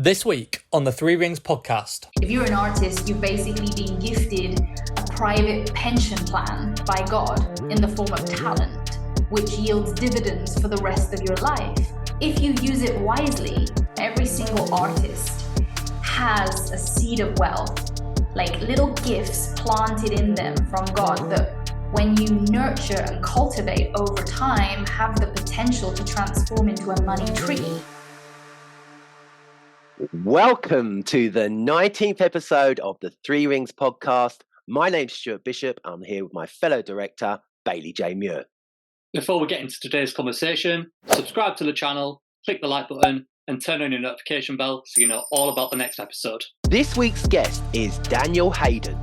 This week on the Three Rings podcast. If you're an artist, you've basically been gifted a private pension plan by God in the form of talent, which yields dividends for the rest of your life. If you use it wisely, every single artist has a seed of wealth, like little gifts planted in them from God that when you nurture and cultivate over time, have the potential to transform into a money tree. Welcome to the 19th episode of the Three Rings podcast. My name's Stuart Bishop. I'm here with my fellow director, Bailey J. Muir. Before we get into today's conversation, subscribe to the channel, click the like button, and turn on your notification bell so you know all about the next episode. This week's guest is Danielle Haden.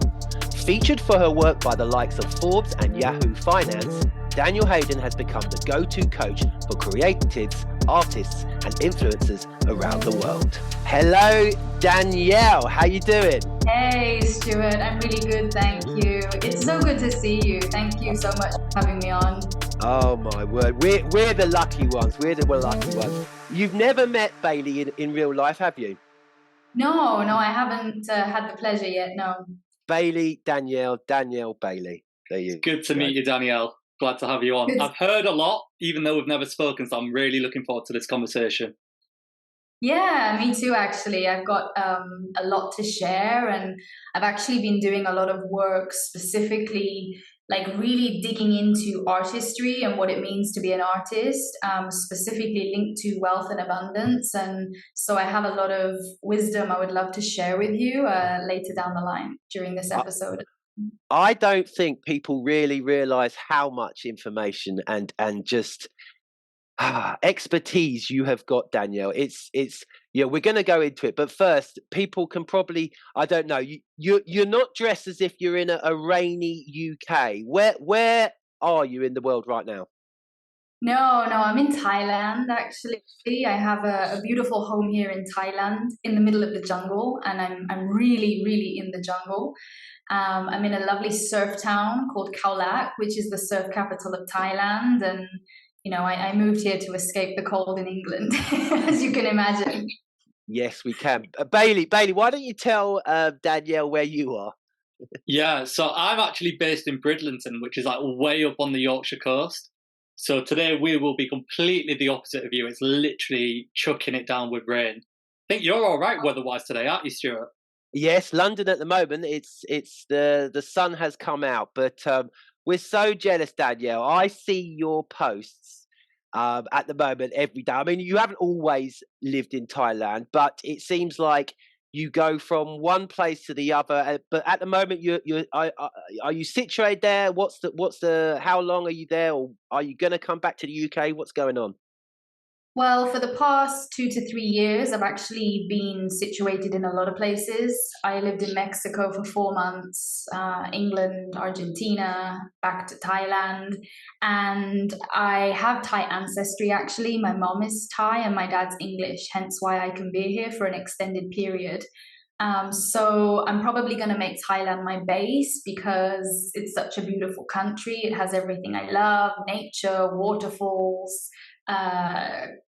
Featured for her work by the likes of Forbes and Yahoo Finance, Danielle Haden has become the go-to coach for creatives, artists, and influencers around the world. Hello, Danielle. How you doing? Hey, Stuart. I'm really good, thank you. It's so good to see you. Thank you so much for having me on. Oh my word, we're the lucky ones. We're the lucky ones. You've never met Bailey in real life, have you? No, I haven't had the pleasure yet. No. Bailey, Danielle, Bailey. There you go. Good to meet you, Danielle. Glad to have you on. I've heard a lot, even though we've never spoken, so I'm really looking forward to this conversation. Yeah, me too, actually. I've got a lot to share, and I've actually been doing a lot of work specifically, like really digging into artistry and what it means to be an artist, specifically linked to wealth and abundance. And so I have a lot of wisdom I would love to share with you later down the line during this episode. I don't think people really realize how much information and just expertise you have got, Danielle. It's we're going to go into it, but first, people can probably, I don't know, you're not dressed as if you're in a rainy UK. Where are you in the world right now? No, I'm in Thailand, actually. I have a beautiful home here in Thailand, in the middle of the jungle, and I'm really, really in the jungle. I'm in a lovely surf town called Khao Lak, which is the surf capital of Thailand, and I moved here to escape the cold in England, as you can imagine. Yes, we can. Bailey, why don't you tell Danielle where you are? Yeah, so I'm actually based in Bridlington, which is like way up on the Yorkshire coast. So today we will be completely the opposite of you. It's literally chucking it down with rain. I think you're all right weather-wise today, aren't you, Stuart? Yes, London at the moment, it's the sun has come out, but we're so jealous, Danielle. I see your posts at the moment every day. I mean, you haven't always lived in Thailand, but it seems like you go from one place to the other. But at the moment, are you situated there? What's the? How long are you there, or are you going to come back to the UK? What's going on? Well, for the past 2 to 3 years, I've actually been situated in a lot of places. I lived in Mexico for 4 months, England, Argentina, back to Thailand. And I have Thai ancestry, actually. My mom is Thai and my dad's English, hence why I can be here for an extended period. So I'm probably going to make Thailand my base because it's such a beautiful country. It has everything I love: nature, waterfalls,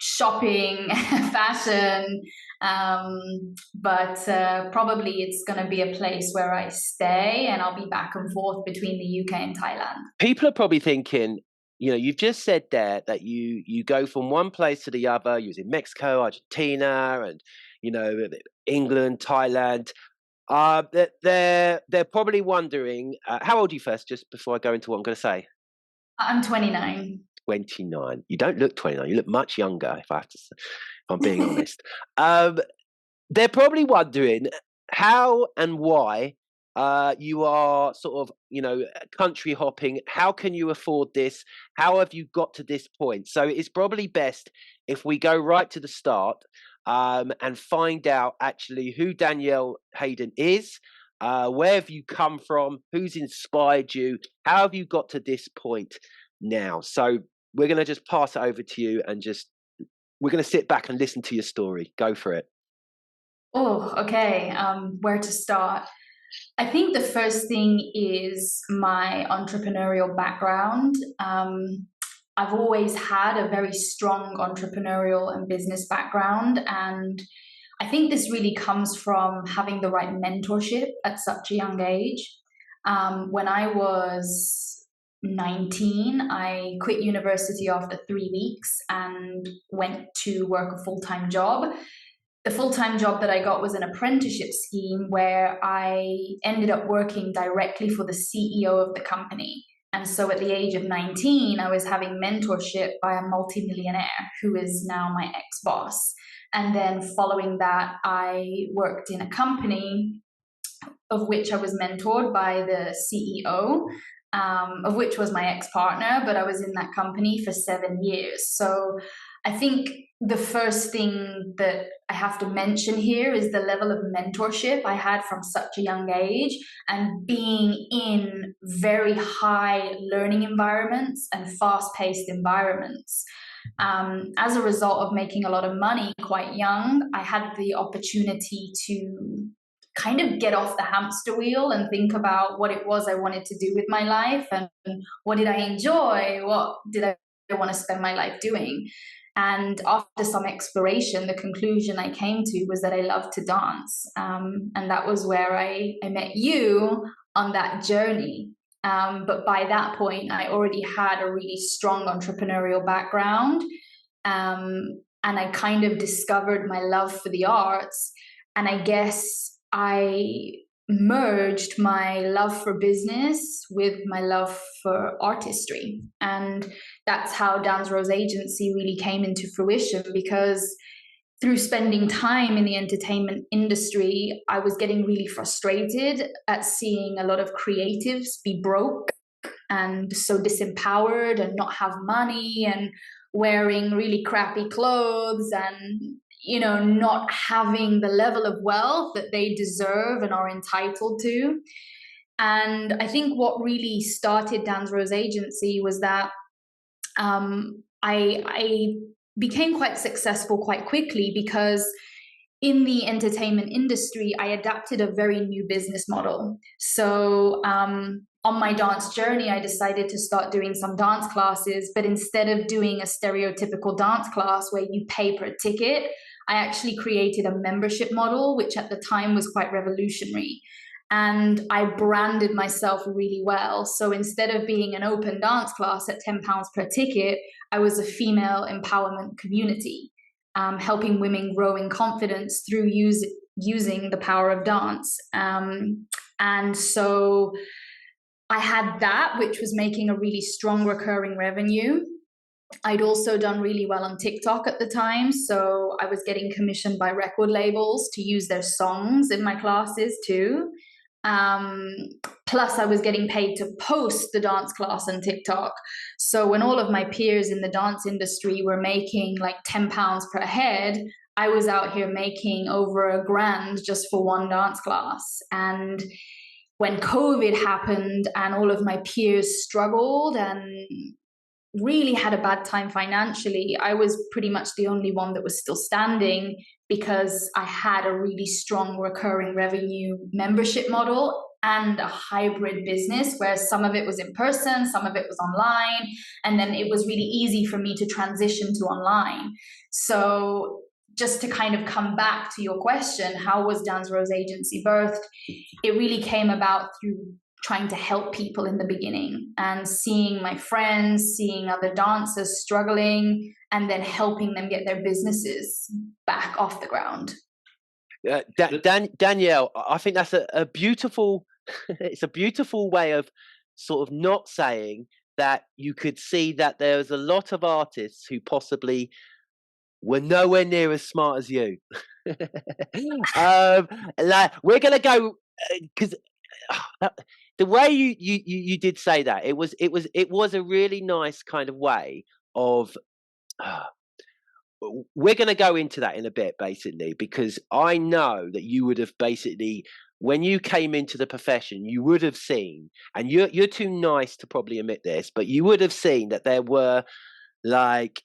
shopping, fashion, but probably it's going to be a place where I stay, and I'll be back and forth between the UK and Thailand. People are probably thinking, you've just said there that you go from one place to the other. You was in Mexico, Argentina, and England, Thailand. They're probably wondering, how old are you first, just before I go into what I'm going to say? I'm 29. 29. You don't look 29. You look much younger, if I have to say, if I'm being honest. They're probably wondering how and why you are sort of, country hopping. How can you afford this? How have you got to this point? So it's probably best if we go right to the start and find out actually who Danielle Haden is. Where have you come from? Who's inspired you? How have you got to this point now? So we're going to just pass it over to you and we're going to sit back and listen to your story. Go for it. Oh, okay. Where to start? I think the first thing is my entrepreneurial background. I've always had a very strong entrepreneurial and business background, and I think this really comes from having the right mentorship at such a young age. When I was 19, I quit university after 3 weeks and went to work a full-time job. The full-time job that I got was an apprenticeship scheme where I ended up working directly for the CEO of the company. And so at the age of 19, I was having mentorship by a multimillionaire who is now my ex-boss. And then following that, I worked in a company of which I was mentored by the CEO, of which was my ex-partner, but I was in that company for 7 years. So I think the first thing that I have to mention here is the level of mentorship I had from such a young age, and being in very high learning environments and fast-paced environments. As a result of making a lot of money quite young, I had the opportunity to kind of get off the hamster wheel and think about what it was I wanted to do with my life, and what did I enjoy, what did I want to spend my life doing. And after some exploration, the conclusion I came to was that I love to dance. And that was where I met you on that journey. But by that point, I already had a really strong entrepreneurial background. And I kind of discovered my love for the arts. And I guess I merged my love for business with my love for artistry. And that's how Dansrose Agency really came into fruition, because through spending time in the entertainment industry, I was getting really frustrated at seeing a lot of creatives be broke and so disempowered and not have money and wearing really crappy clothes and, you know, not having the level of wealth that they deserve and are entitled to. And I think what really started Dansrose Agency was that I became quite successful quite quickly, because in the entertainment industry, I adapted a very new business model. So on my dance journey, I decided to start doing some dance classes, but instead of doing a stereotypical dance class where you pay per ticket, I actually created a membership model, which at the time was quite revolutionary. And I branded myself really well. So instead of being an open dance class at £10 per ticket, I was a female empowerment community, helping women grow in confidence through using the power of dance. And so I had that, which was making a really strong recurring revenue. I'd also done really well on TikTok at the time, so I was getting commissioned by record labels to use their songs in my classes too. Plus I was getting paid to post the dance class on TikTok. So when all of my peers in the dance industry were making like £10 per head, I was out here making over $1,000 just for one dance class. And when COVID happened and all of my peers struggled and really had a bad time financially, I was pretty much the only one that was still standing, because I had a really strong recurring revenue membership model and a hybrid business where some of it was in person, some of it was online, and then it was really easy for me to transition to online. So just to kind of come back to your question, how was Dansrose Agency birthed? It really came about through trying to help people in the beginning and seeing my friends, seeing other dancers struggling, and then helping them get their businesses back off the ground. Danielle, I think that's a beautiful, it's a beautiful way of sort of not saying that you could see that there's a lot of artists who possibly were nowhere near as smart as you. Like, we're going to go, because the way you did say that, it was a really nice kind of way of, we're going to go into that in a bit, basically, because I know that you would have basically, when you came into the profession, you would have seen, and you're too nice to probably admit this, but you would have seen that there were, like,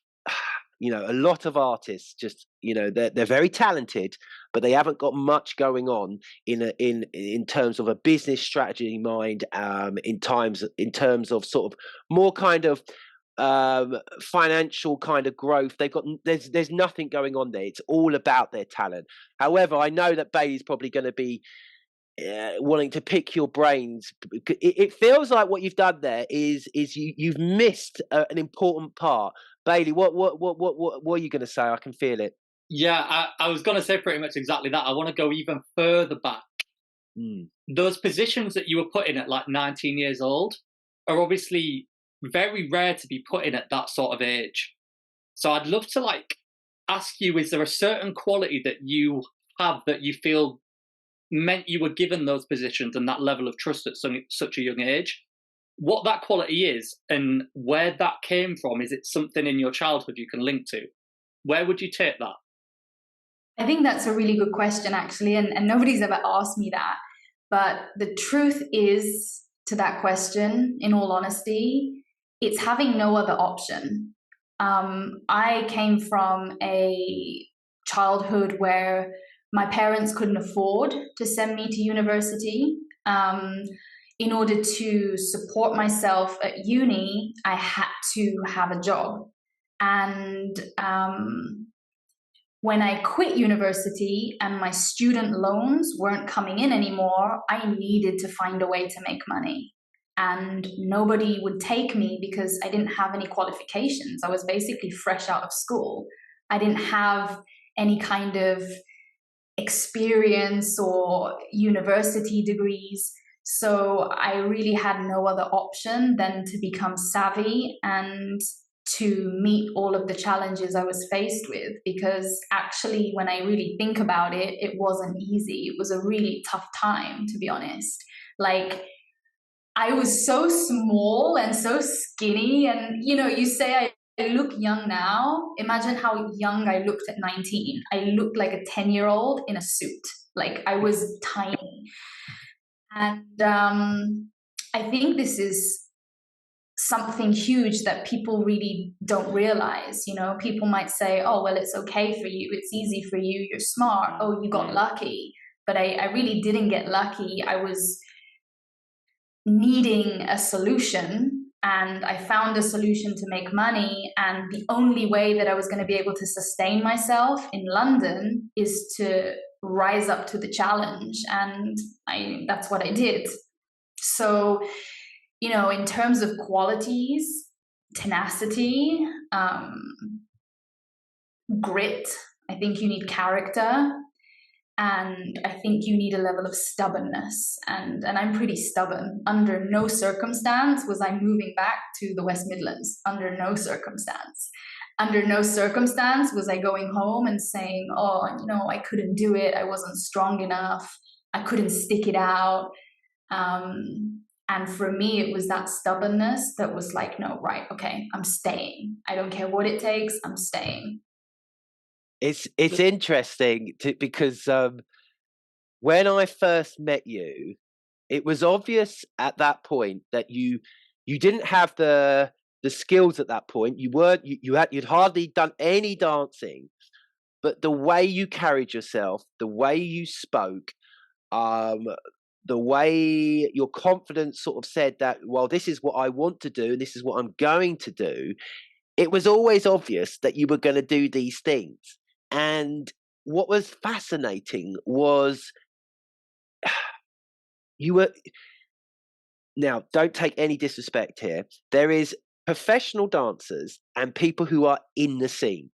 you know, a lot of artists just, you know, they're very talented, but they haven't got much going on in terms of a business strategy mind, in terms of sort of more kind of financial kind of growth. There's nothing going on there. It's all about their talent. However, I know that Bailey's probably going to be wanting to pick your brains. It feels like what you've done there is you've missed an important part. Bailey, what are you going to say? I can feel it. Yeah, I was going to say pretty much exactly that. I want to go even further back. Those positions that you were put in at like 19 years old are obviously very rare to be put in at that sort of age. So I'd love to like ask you, is there a certain quality that you have that you feel meant you were given those positions and that level of trust at such a young age? What that quality is and where that came from? Is it something in your childhood you can link to? Where would you take that? I think that's a really good question, actually, and nobody's ever asked me that. But the truth is, to that question, in all honesty, it's having no other option. I came from a childhood where my parents couldn't afford to send me to university. In order to support myself at uni, I had to have a job. And when I quit university and my student loans weren't coming in anymore, I needed to find a way to make money. And nobody would take me because I didn't have any qualifications. I was basically fresh out of school. I didn't have any kind of experience or university degrees. So I really had no other option than to become savvy and to meet all of the challenges I was faced with, because actually, when I really think about it, it wasn't easy. It was a really tough time, to be honest. Like, I was so small and so skinny, and you say I look young now. Imagine how young I looked at 19. I looked like a 10-year-old in a suit. Like, I was tiny. And I think this is something huge that people really don't realize. People might say, oh, well, it's okay for you, it's easy for you, you're smart, oh, you got lucky. But I really didn't get lucky. I was needing a solution, and I found a solution to make money, and the only way that I was going to be able to sustain myself in London is to rise up to the challenge, and that's what I did. So in terms of qualities, tenacity, grit, I think you need character, and I think you need a level of stubbornness. And I'm pretty stubborn. Under no circumstance was I moving back to the West Midlands. Under no circumstance. Under no circumstance was I going home and saying, oh, I couldn't do it. I wasn't strong enough. I couldn't stick it out. And for me, it was that stubbornness that was like, no, right, okay, I'm staying. I don't care what it takes, I'm staying. It's interesting because when I first met you, it was obvious at that point that you didn't have the skills at that point. You'd hardly done any dancing, but the way you carried yourself, the way you spoke, the way your confidence sort of said that, well, this is what I want to do, and this is what I'm going to do. It was always obvious that you were going to do these things. And what was fascinating was you were, now don't take any disrespect here, there is professional dancers and people who are in the scene.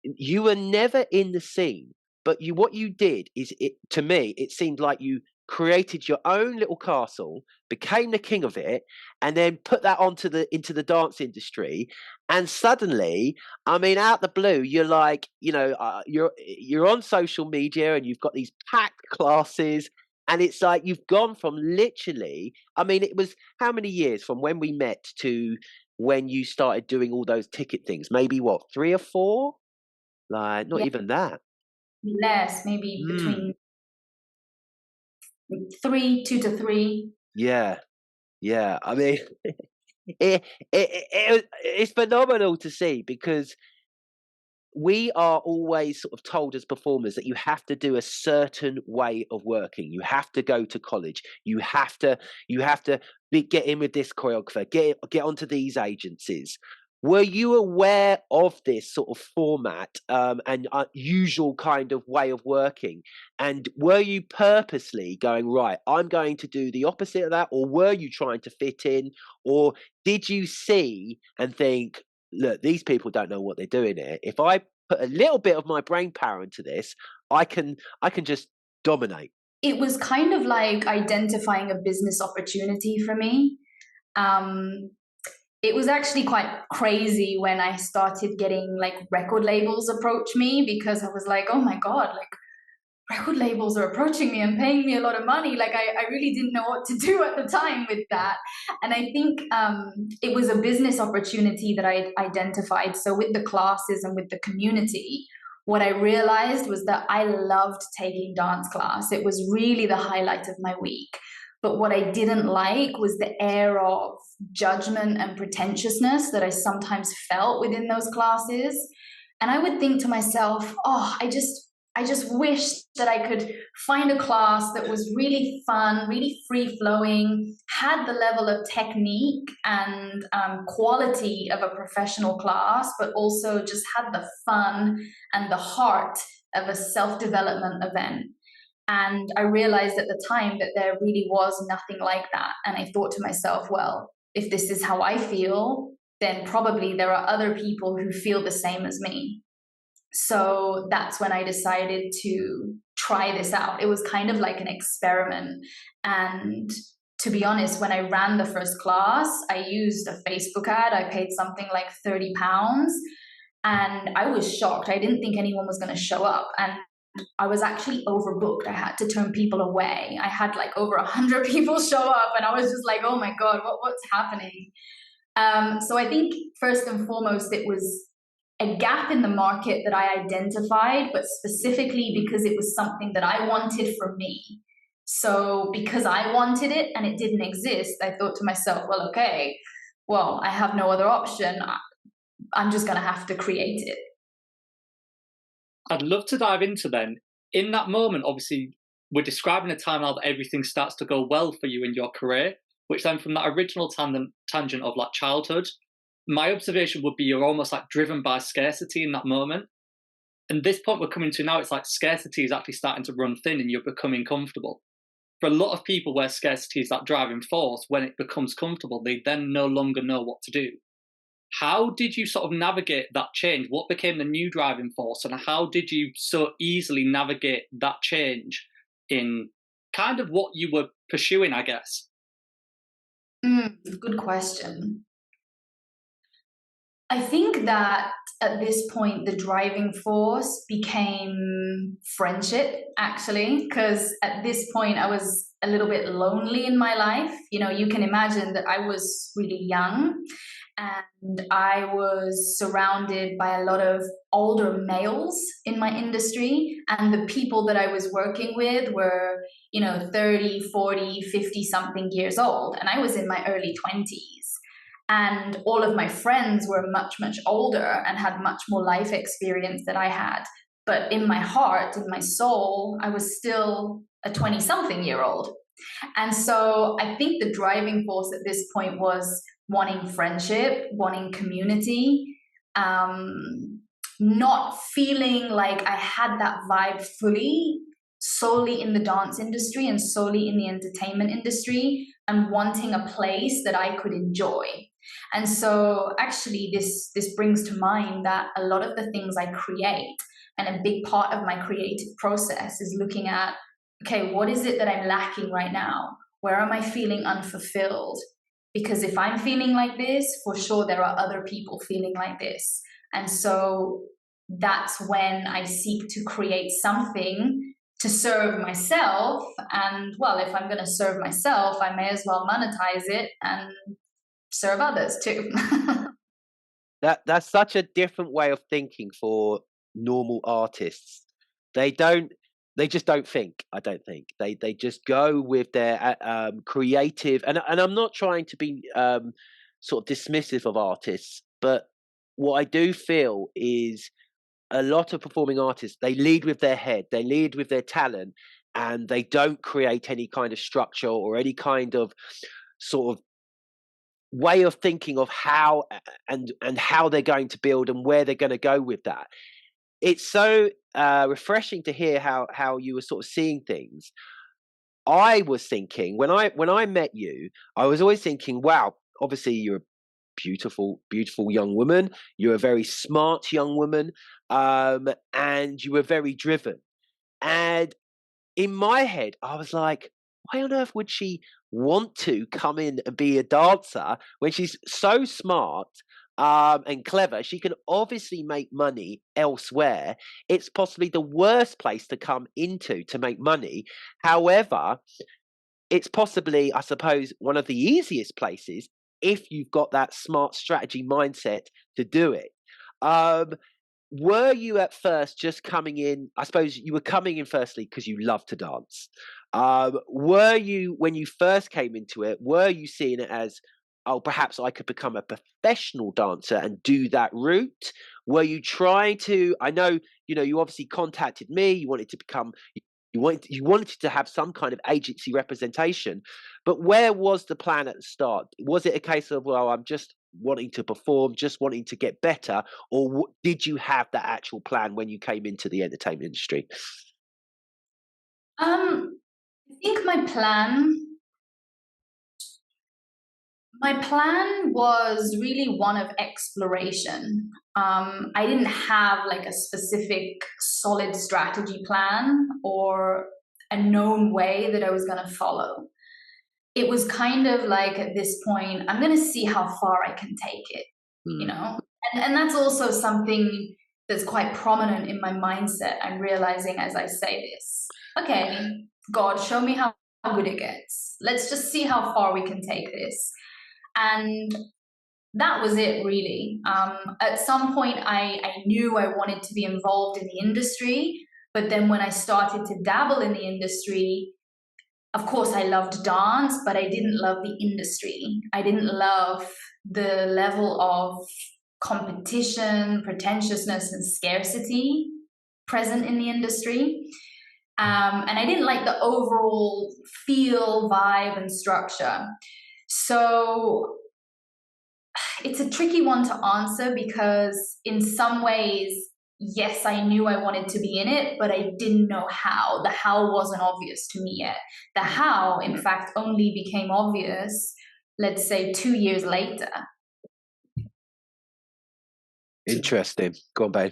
You were never in the scene, but what you did is, to me, it seemed like you created your own little castle, became the king of it, and then put that into the dance industry. And suddenly, I mean, out the blue, you're like, you're on social media and you've got these packed classes, and it's like you've gone from literally, I mean, it was how many years from when we met to when you started doing all those ticket things? Maybe what, 3 or 4? Like, not even that. Less, maybe between 2 to 3. Yeah. I mean, it's phenomenal to see, because we are always sort of told as performers that you have to do a certain way of working. You have to go to college. You have to get in with this choreographer, get onto these agencies. Were you aware of this sort of format and usual kind of way of working? And were you purposely going, right, I'm going to do the opposite of that? Or were you trying to fit in? Or did you see and think, look, these people don't know what they're doing here. If I put a little bit of my brain power into this, I can just dominate. It was kind of like identifying a business opportunity for me. It was actually quite crazy when I started getting like record labels approach me, because I was like, oh my God, like record labels are approaching me and paying me a lot of money. Like I really didn't know what to do at the time with that. And I think it was a business opportunity that I identified. So with the classes and with the community, what I realized was that I loved taking dance class. It was really the highlight of my week. But what I didn't like was the air of judgment and pretentiousness that I sometimes felt within those classes. And I would think to myself, oh, I just wish that I could find a class that was really fun, really free-flowing, had the level of technique and quality of a professional class, but also just had the fun and the heart of a self-development event. And I realized at the time that there really was nothing like that. And I thought to myself, well, if this is how I feel, then probably there are other people who feel the same as me. So that's when I decided to try this out. It was kind of like an experiment. And to be honest, when I ran the first class, I used a Facebook ad. I paid something like £30. And I was shocked. I didn't think anyone was going to show up. And I was actually overbooked. I had to turn people away. I had like over 100 people show up, and I was just like, oh my God, what's happening? So I think first and foremost, it was a gap in the market that I identified, but specifically because it was something that I wanted for me. So because I wanted it and it didn't exist, I thought to myself, well, okay, well, I have no other option. I'm just going to have to create it. I'd love to dive into then. In that moment, obviously, we're describing a time now that everything starts to go well for you in your career, which then from that original tangent of like childhood, my observation would be you're almost like driven by scarcity in that moment. And this point we're coming to now, it's like scarcity is actually starting to run thin and you're becoming comfortable. For a lot of people where scarcity is that driving force, when it becomes comfortable, they then no longer know what to do. How did you sort of navigate that change? What became the new driving force, and how did you so easily navigate that change in kind of what you were pursuing, I guess? Good question. I think that at this point, the driving force became friendship, actually, because at this point, I was a little bit lonely in my life. You know, you can imagine that I was really young. And I was surrounded by a lot of older males in my industry. And the people that I was working with were, 30, 40, 50 something years old. And I was in my early 20s. And all of my friends were much, much older and had much more life experience than I had. But in my heart, in my soul, I was still a 20 something year old. And so I think the driving force at this point was wanting friendship, wanting community, not feeling like I had that vibe fully, solely in the dance industry and solely in the entertainment industry, and wanting a place that I could enjoy. And so actually this brings to mind that a lot of the things I create, and a big part of my creative process is looking at, okay, what is it that I'm lacking right now? Where am I feeling unfulfilled? Because if I'm feeling like this, for sure there are other people feeling like this. And so that's when I seek to create something to serve myself. And well, if I'm going to serve myself, I may as well monetize it and serve others too. That's such a different way of thinking for normal artists. They just don't think. I don't think they just go with their creative. And I'm not trying to be sort of dismissive of artists, but what I do feel is a lot of performing artists, they lead with their head, they lead with their talent, and they don't create any kind of structure or any kind of sort of way of thinking of how and how they're going to build and where they're going to go with that. It's so refreshing to hear how you were sort of seeing things. I was thinking when I met you, I was always thinking, wow, obviously you're a beautiful young woman, you're a very smart young woman, and you were very driven. And in my head, I was like, why on earth would she want to come in and be a dancer when she's so smart and clever? She can obviously make money elsewhere. It's possibly the worst place to come into to make money. However, it's possibly, I suppose, one of the easiest places if you've got that smart strategy mindset to do it. Were you at first just coming in? I suppose you were coming in firstly because you love to dance. Were you, when you first came into it, were you seeing it as, oh, perhaps I could become a professional dancer and do that route? Were you trying to, I know, you obviously contacted me, you wanted to become, you wanted to have some kind of agency representation, but where was the plan at the start? Was it a case of, well, I'm just wanting to perform, just wanting to get better, or did you have that actual plan when you came into the entertainment industry? I think my plan was really one of exploration. I didn't have like a specific solid strategy plan or a known way that I was going to follow. It was kind of like, at this point, I'm going to see how far I can take it, and that's also something that's quite prominent in my mindset. I'm realizing as I say this, okay, God, show me how good it gets. Let's just see how far we can take this. And that was it, really. At some point, I knew I wanted to be involved in the industry, but then when I started to dabble in the industry, of course, I loved dance, but I didn't love the industry. I didn't love the level of competition, pretentiousness, and scarcity present in the industry. And I didn't like the overall feel, vibe, and structure. So it's a tricky one to answer because in some ways, yes, I knew I wanted to be in it, but I didn't know how. The how wasn't obvious to me yet. The how, in fact, only became obvious, let's say, 2 years later. Interesting. Go on, babe.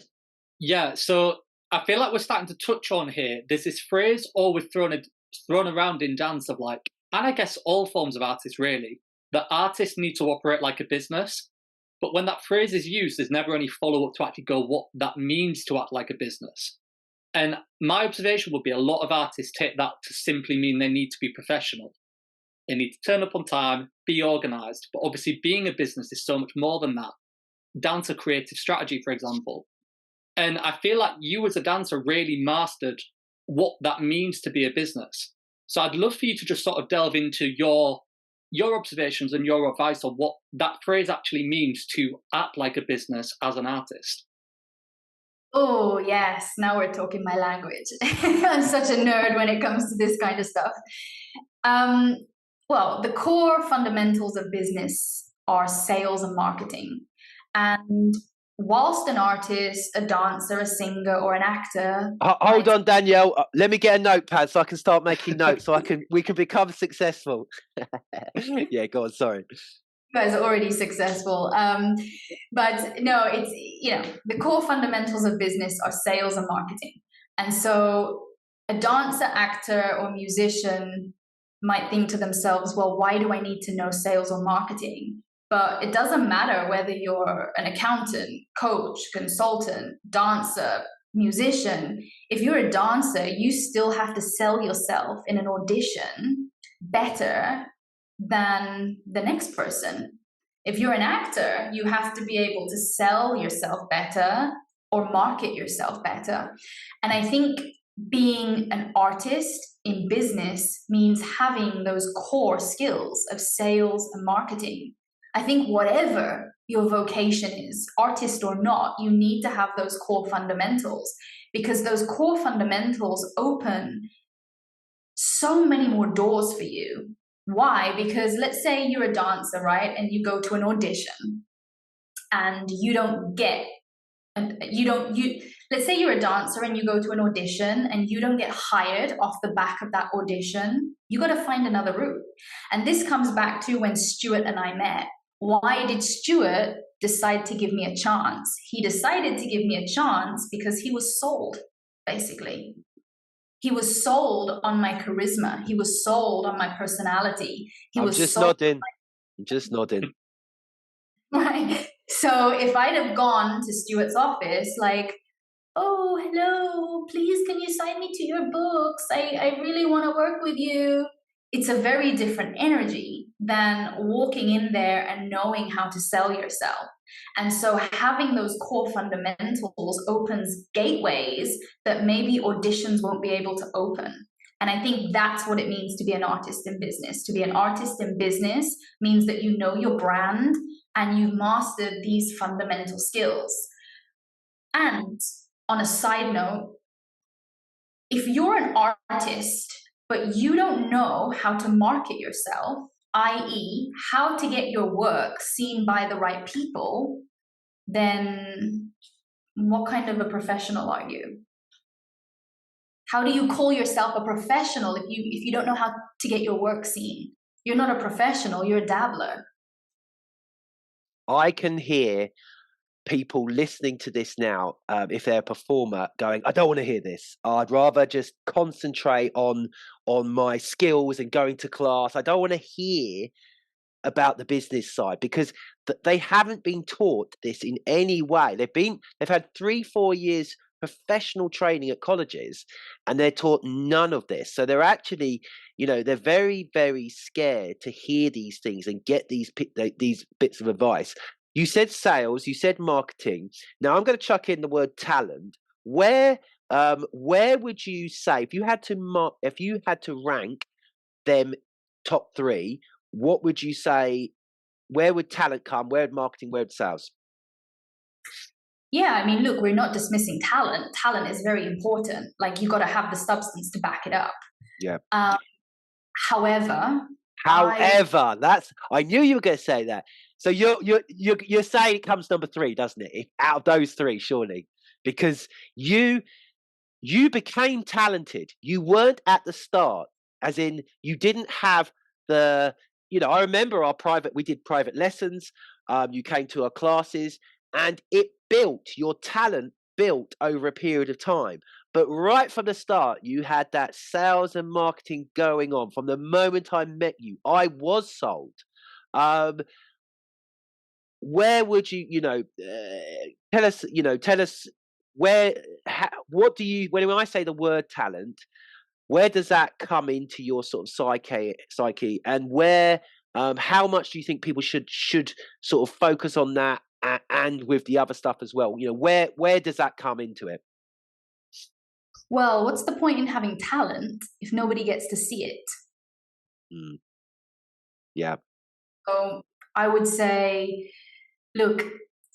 Yeah, so I feel like we're starting to touch on here. There's this phrase always thrown around in dance of like, and I guess all forms of artists really, that artists need to operate like a business. But when that phrase is used, there's never any follow-up to actually go what that means to act like a business. And my observation would be a lot of artists take that to simply mean they need to be professional. They need to turn up on time, be organised. But obviously being a business is so much more than that, down to creative strategy, for example. And I feel like you as a dancer really mastered what that means to be a business. So I'd love for you to just sort of delve into your observations and your advice on what that phrase actually means to act like a business as an artist. Oh, yes. Now we're talking my language. I'm such a nerd when it comes to this kind of stuff. Well, the core fundamentals of business are sales and marketing. And whilst an artist, a dancer, a singer, or an actor... Hold on, Danielle. Let me get a notepad so I can start making notes so we can become successful. Yeah, go on, sorry. You guys are already successful. But no, it's, the core fundamentals of business are sales and marketing. And so a dancer, actor, or musician might think to themselves, well, why do I need to know sales or marketing? But it doesn't matter whether you're an accountant, coach, consultant, dancer, musician. If you're a dancer, you still have to sell yourself in an audition better than the next person. If you're an actor, you have to be able to sell yourself better or market yourself better. And I think being an artist in business means having those core skills of sales and marketing. I think whatever your vocation is, artist or not. You need to have those core fundamentals, because those core fundamentals open so many more doors for you. Why? Because let's say you're a dancer, right? And you go to an audition and you don't get, let's say you're a dancer and you go to an audition and you don't get hired off the back of that audition. You got to find another route. And this comes back to when Stuart and I met. Why did Stuart decide to give me a chance? He decided to give me a chance because he was sold, basically. He was sold on my charisma. He was sold on my personality. I'm just nodding. I'm just nodding. Right. So if I'd have gone to Stuart's office, like, oh, hello, please, can you sign me to your books? I really want to work with you. It's a very different energy than walking in there and knowing how to sell yourself. And so having those core fundamentals opens gateways that maybe auditions won't be able to open. And I think that's what it means to be an artist in business. To be an artist in business means that you know your brand and you've mastered these fundamental skills. And on a side note, if you're an artist, but you don't know how to market yourself, i.e., how to get your work seen by the right people, then what kind of a professional are you? How do you call yourself a professional if you don't know how to get your work seen? You're not a professional, you're a dabbler. I can hear people listening to this now, if they're a performer, going, I don't want to hear this. I'd rather just concentrate on my skills and going to class. I don't want to hear about the business side, because they haven't been taught this in any way. They've had 3-4 years professional training at colleges, and they're taught none of this. So they're actually, they're very, very scared to hear these things and get these bits of advice. You said sales, you said marketing. Now I'm going to chuck in the word talent. Where would you say, if you had to rank them top 3, what would you say? Where would talent come? Where would marketing? Where would sales? Yeah, I mean, look, we're not dismissing talent. Talent is very important. Like, you got to have the substance to back it up. Yeah. However, I knew you were going to say that. So you're saying it comes number 3, doesn't it? Out of those 3, surely, because you became talented. You weren't at the start, as in you didn't have the. I remember we did private lessons. You came to our classes, and your talent built over a period of time. But right from the start, you had that sales and marketing going on. From the moment I met you, I was sold. Where would you, tell us when I say the word talent, where does that come into your sort of psyche, and where, how much do you think people should sort of focus on that, and with the other stuff as well? Where does that come into it? Well, what's the point in having talent if nobody gets to see it? Yeah. So I would say, look,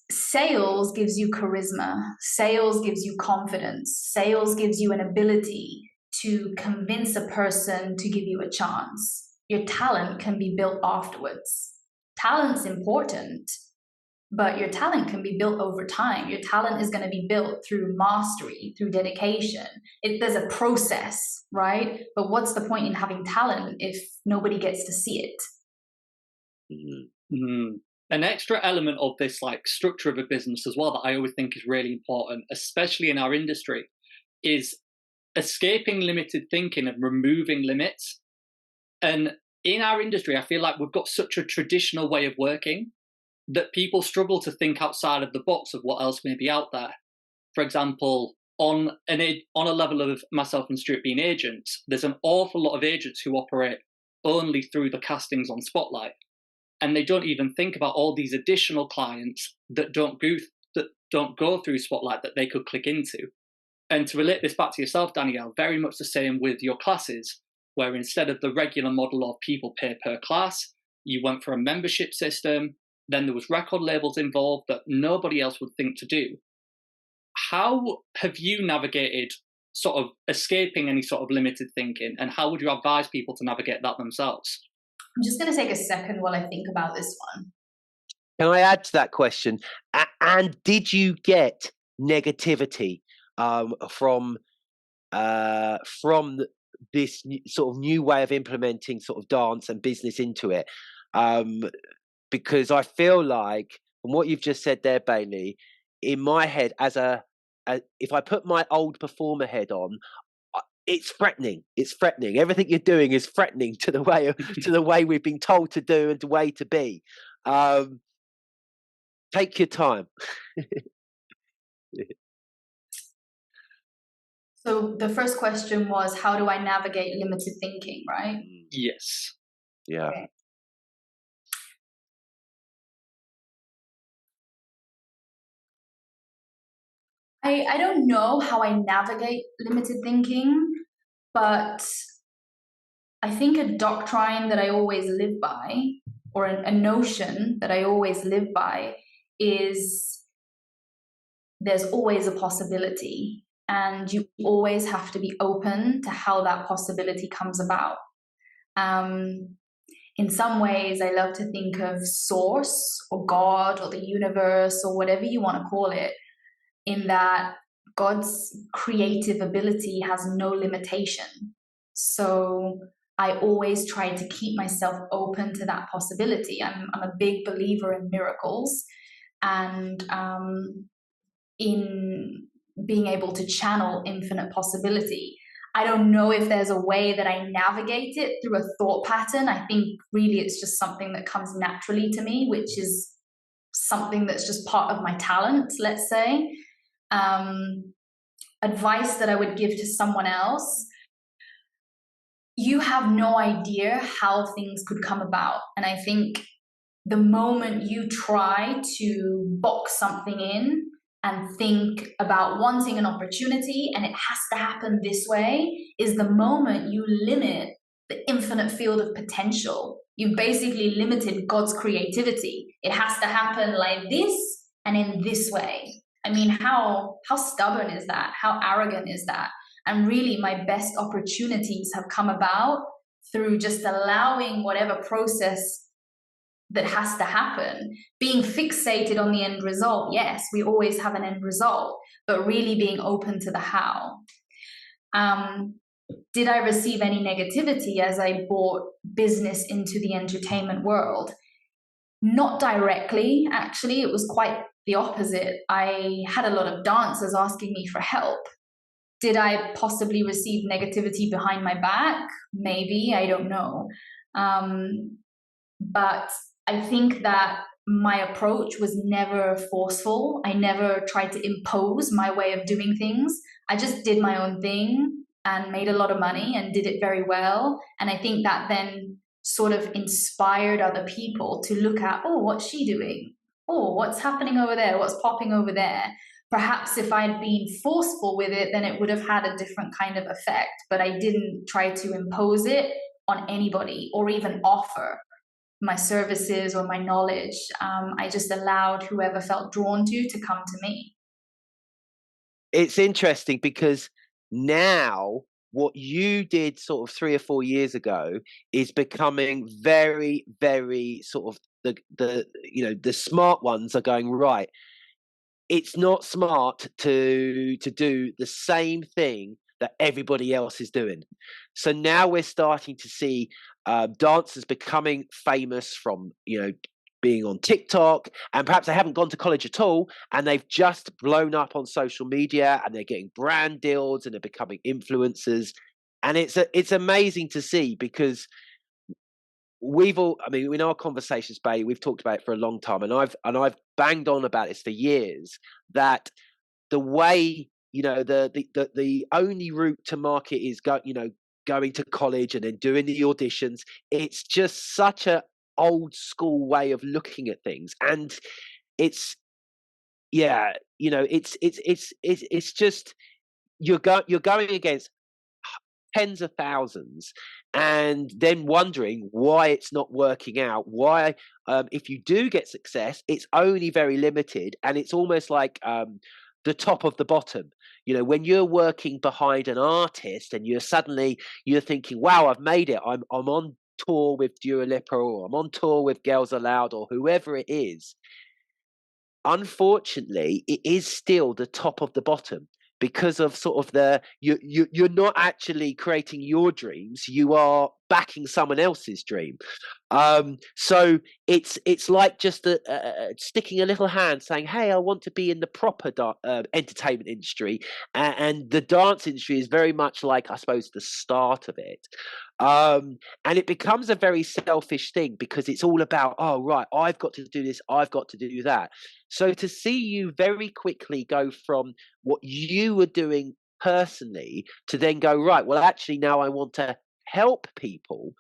sales gives you charisma. Sales gives you confidence. Sales gives you an ability to convince a person to give you a chance. Your talent can be built afterwards. Talent's important, but your talent can be built over time. Your talent is going to be built through mastery, through dedication. There's a process, right? But what's the point in having talent if nobody gets to see it? Mm-hmm. An extra element of this structure of a business as well that I always think is really important, especially in our industry, is escaping limited thinking and removing limits. And in our industry, I feel like we've got such a traditional way of working that people struggle to think outside of the box of what else may be out there. For example, on a level of myself and Stuart being agents, there's an awful lot of agents who operate only through the castings on Spotlight. And they don't even think about all these additional clients that don't go through Spotlight that they could click into. And to relate this back to yourself, Danielle, very much the same with your classes, where instead of the regular model of people pay per class, you went for a membership system then there was record labels involved that nobody else would think to do. How have you navigated sort of escaping any sort of limited thinking, and how would you advise people to navigate that themselves? I'm just going to take a second while I think about this one. Can I add to that question? And did you get negativity from this sort of new way of implementing sort of dance and business into it? Because I feel like, from what you've just said there, Bailey, in my head, if I put my old performer head on, it's threatening. It's threatening. Everything you're doing is threatening to the way we've been told to do and the way to be. Take your time. So the first question was, how do I navigate limited thinking, right? Yes. Yeah. Okay. I don't know how I navigate limited thinking, but I think a doctrine that I always live by, or a notion that I always live by, is there's always a possibility, and you always have to be open to how that possibility comes about. In some ways, I love to think of source or God or the universe or whatever you want to call it, in that God's creative ability has no limitation. So I always try to keep myself open to that possibility. I'm a big believer in miracles, and in being able to channel infinite possibility. I don't know if there's a way that I navigate it through a thought pattern. I think really it's just something that comes naturally to me, which is something that's just part of my talent, let's say. Advice that I would give to someone else: you have no idea how things could come about. And I think the moment you try to box something in and think about wanting an opportunity and it has to happen this way, is the moment you limit the infinite field of potential. You basically limited God's creativity. It has to happen like this and in this way. I mean, how stubborn is that? How arrogant is that? And really, my best opportunities have come about through just allowing whatever process that has to happen. Being fixated on the end result, yes, we always have an end result, but really being open to the how. Did I receive any negativity as I brought business into the entertainment world? Not directly, actually. It was quite the opposite. I had a lot of dancers asking me for help. Did I possibly receive negativity behind my back? Maybe, I don't know. But I think that my approach was never forceful. I never tried to impose my way of doing things. I just did my own thing and made a lot of money and did it very well. And I think that then sort of inspired other people to look at, oh, what's she doing? Oh, what's happening over there? What's popping over there? Perhaps if I'd been forceful with it, then it would have had a different kind of effect. But I didn't try to impose it on anybody or even offer my services or my knowledge. I just allowed whoever felt drawn to come to me. It's interesting because now what you did sort of 3 or 4 years ago is becoming very, very sort of the smart ones are going, right, it's not smart to do the same thing that everybody else is doing. So now we're starting to see dancers becoming famous from, being on TikTok, and perhaps they haven't gone to college at all, and they've just blown up on social media, and they're getting brand deals, and they're becoming influencers, and it's amazing to see, because in our conversations, Bailey, we've talked about it for a long time, and I've banged on about this for years, that the way, the only route to market is going to college and then doing the auditions. It's just such a old school way of looking at things, and it's just you're going against tens of thousands, and then wondering why it's not working out, why if you do get success, it's only very limited, and it's almost like the top of the bottom. You know, when you're working behind an artist and you're thinking, wow, I've made it, I'm on tour with Dua Lipa, or I'm on tour with Girls Aloud, or whoever it is. Unfortunately, it is still the top of the bottom, because of sort of you're not actually creating your dreams, you are backing someone else's dream. So it's like just sticking a little hand saying, hey, I want to be in the proper entertainment industry, and the dance industry is very much like, I suppose, the start of it. And it becomes a very selfish thing, because it's all about, oh, right, I've got to do this, I've got to do that. So to see you very quickly go from what you were doing personally to then go, right, well, actually now I want to help people,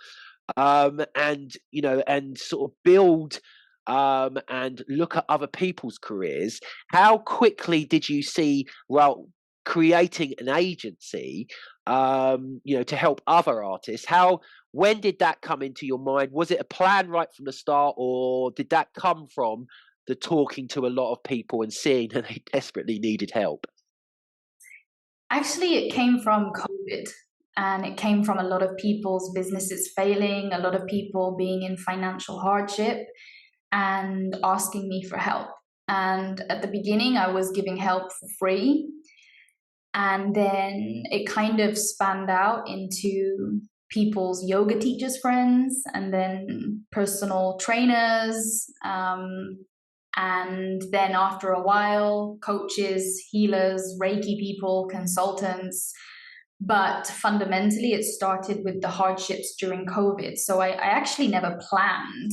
and, you know, and sort of build and look at other people's careers. How quickly did you see, well, creating an agency, you know, to help other artists? When did that come into your mind? Was it a plan right from the start, or did that come from the talking to a lot of people and seeing that they desperately needed help? Actually, it came from COVID, and it came from a lot of people's businesses failing, a lot of people being in financial hardship and asking me for help. And at the beginning, I was giving help for free. And then it kind of spanned out into people's yoga teachers' friends, and then personal trainers. And then after a while, coaches, healers, Reiki people, consultants. But fundamentally, it started with the hardships during COVID. So I actually never planned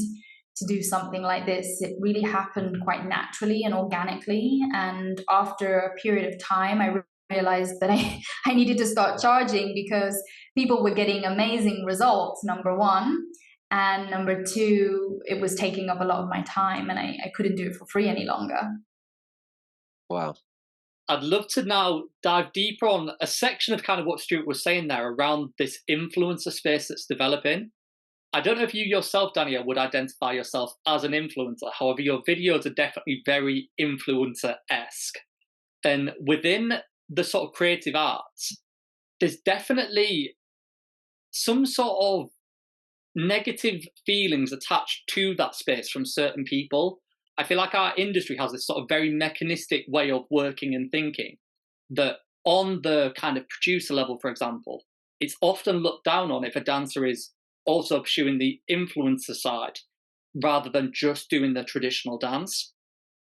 to do something like this. It really happened quite naturally and organically. And after a period of time, I realized that I needed to start charging, because people were getting amazing results, number one. And number two, it was taking up a lot of my time, and I couldn't do it for free any longer. Wow. I'd love to now dive deeper on a section of kind of what Stuart was saying there around this influencer space that's developing. I don't know if you yourself, Danielle, would identify yourself as an influencer. However, your videos are definitely very influencer-esque. And within the sort of creative arts, there's definitely some sort of negative feelings attached to that space from certain people. I feel like our industry has this sort of very mechanistic way of working and thinking, that on the kind of producer level, for example, it's often looked down on if a dancer is also pursuing the influencer side rather than just doing the traditional dance.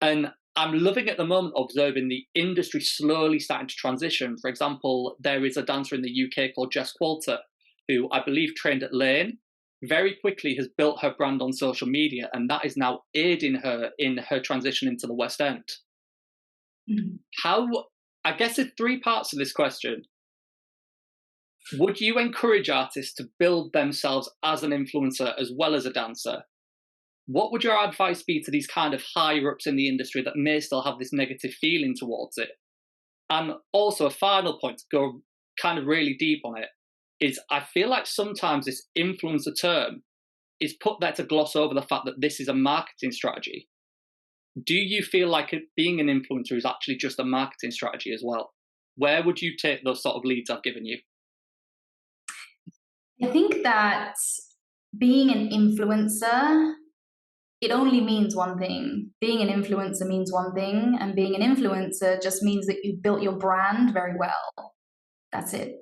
And I'm loving at the moment observing the industry slowly starting to transition. For example, there is a dancer in the UK called Jess Qualter, who I believe trained at Lane, very quickly has built her brand on social media, and that is now aiding her in her transition into the West End. Mm-hmm. I guess there's three parts to this question. Would you encourage artists to build themselves as an influencer as well as a dancer? What would your advice be to these kind of higher ups in the industry that may still have this negative feeling towards it? And also a final point to go kind of really deep on it is, I feel like sometimes this influencer term is put there to gloss over the fact that this is a marketing strategy. Do you feel like being an influencer is actually just a marketing strategy as well? Where would you take those sort of leads I've given you? I think that being an influencer, it only means one thing. Being an influencer means one thing, and being an influencer just means that you built your brand very well. That's it.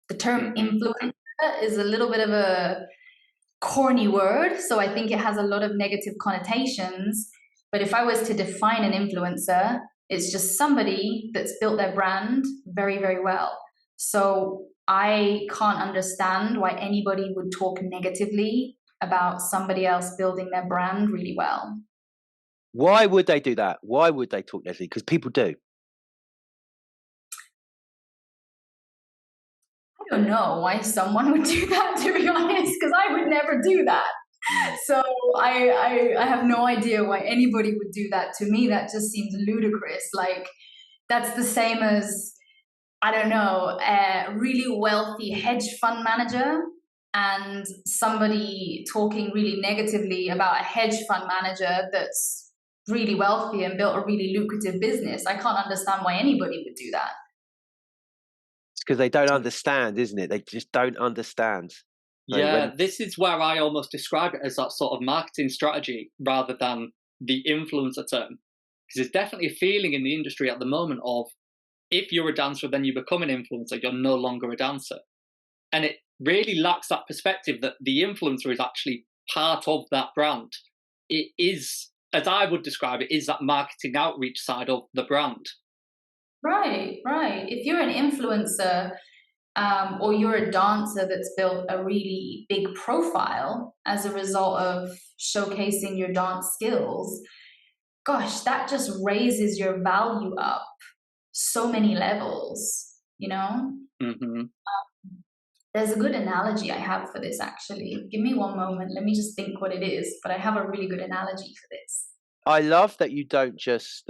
The term influencer is a little bit of a corny word, so I think it has a lot of negative connotations. But if I was to define an influencer, it's just somebody that's built their brand very, very well. So I can't understand why anybody would talk negatively about somebody else building their brand really well. Why would they do that? Why would they talk negatively? Because people do. I don't know why someone would do that, to be honest, because I would never do that. So I have no idea why anybody would do that. To me, that just seems ludicrous. Like, that's the same as I don't know, a really wealthy hedge fund manager and somebody talking really negatively about a hedge fund manager that's really wealthy and built a really lucrative business. I can't understand why anybody would do that. It's because they don't understand, isn't it? They just don't understand. Yeah, this is where I almost describe it as that sort of marketing strategy rather than the influencer term. Because there's definitely a feeling in the industry at the moment of, if you're a dancer, then you become an influencer, you're no longer a dancer. And it really lacks that perspective that the influencer is actually part of that brand. It is, as I would describe it, is that marketing outreach side of the brand. Right. If you're an influencer or you're a dancer that's built a really big profile as a result of showcasing your dance skills, gosh, that just raises your value up so many levels, you know? Mm-hmm. There's a good analogy I have for this, actually. Give me one moment. Let me just think what it is, but I have a really good analogy for this. I love that you don't just,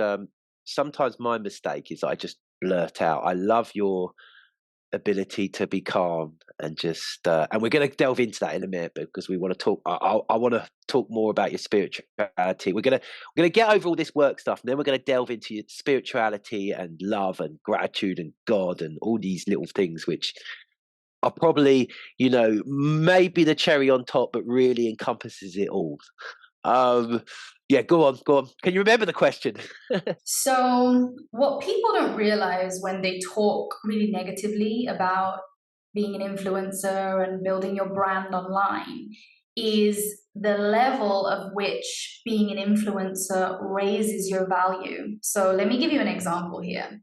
sometimes my mistake is I just blurt out. I love your ability to be calm and just, and we're going to delve into that in a minute because we want to talk, I want to talk more about your spirituality. We're going to get over all this work stuff, and then we're going to delve into your spirituality and love and gratitude and God and all these little things, which are probably, you know, maybe the cherry on top, but really encompasses it all. Yeah, go on. Can you remember the question? So what people don't realize when they talk really negatively about being an influencer and building your brand online is the level of which being an influencer raises your value. So let me give you an example here.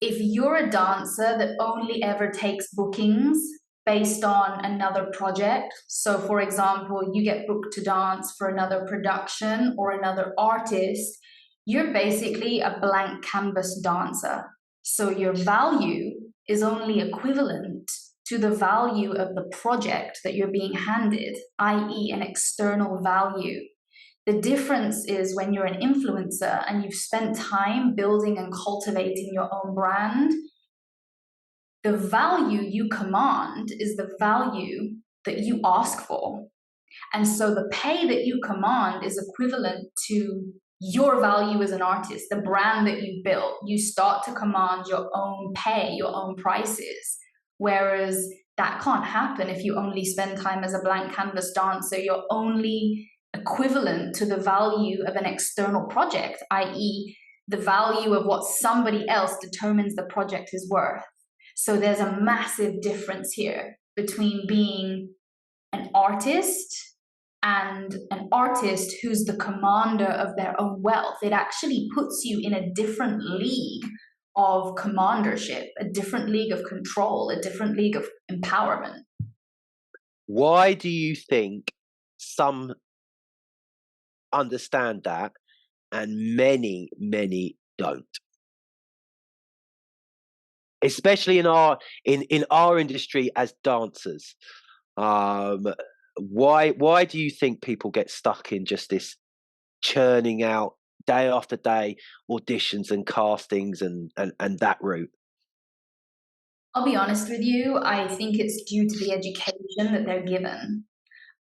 If you're a dancer that only ever takes bookings based on another project, so for example, you get booked to dance for another production or another artist, you're basically a blank canvas dancer. So your value is only equivalent to the value of the project that you're being handed, i.e. an external value. The difference is when you're an influencer and you've spent time building and cultivating your own brand, the value you command is the value that you ask for. And so the pay that you command is equivalent to your value as an artist, the brand that you built. You start to command your own pay, your own prices. Whereas that can't happen if you only spend time as a blank canvas dancer. You're only equivalent to the value of an external project, i.e. the value of what somebody else determines the project is worth. So there's a massive difference here between being an artist and an artist who's the commander of their own wealth. It actually puts you in a different league of commandership, a different league of control, a different league of empowerment. Why do you think some understand that and many don't? Especially in our industry as dancers. Why do you think people get stuck in just this churning out day after day auditions and castings and that route? I'll be honest with you, I think it's due to the education that they're given.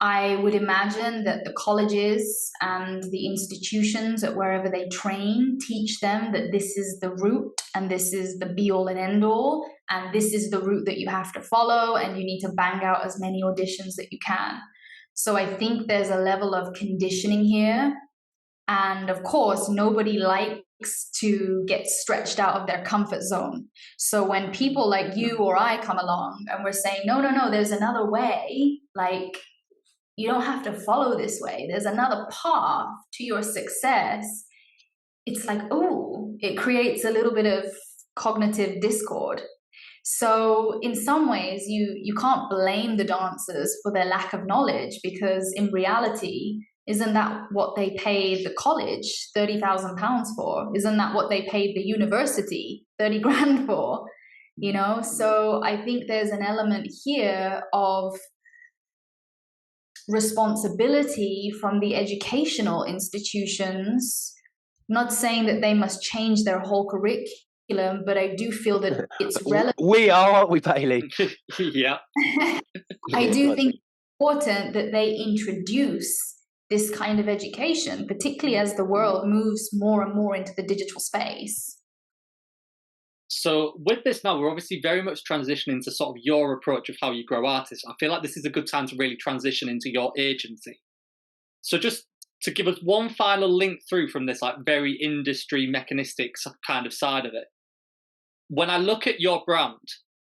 I would imagine that the colleges and the institutions at wherever they train teach them that this is the route and this is the be-all and end-all, and this is the route that you have to follow, and you need to bang out as many auditions that you can. So I think there's a level of conditioning here. And of course, nobody likes to get stretched out of their comfort zone. So when people like you or I come along and we're saying, no, there's another way, like, you don't have to follow this way, there's another path to your success, it's like, oh, it creates a little bit of cognitive discord. So in some ways, you can't blame the dancers for their lack of knowledge, because in reality, isn't that what they paid the college £30,000 for? Isn't that what they paid the university 30 grand for? You know, so I think there's an element here of responsibility from the educational institutions, not saying that they must change their whole curriculum, curriculum, but I do feel that it's relevant. We are, aren't we, Bailey? Yeah. I do think it's important that they introduce this kind of education, particularly as the world moves more and more into the digital space. So with this now, we're obviously very much transitioning to sort of your approach of how you grow artists. I feel like this is a good time to really transition into your agency. So just to give us one final link through from this like very industry mechanistic kind of side of it. When I look at your brand,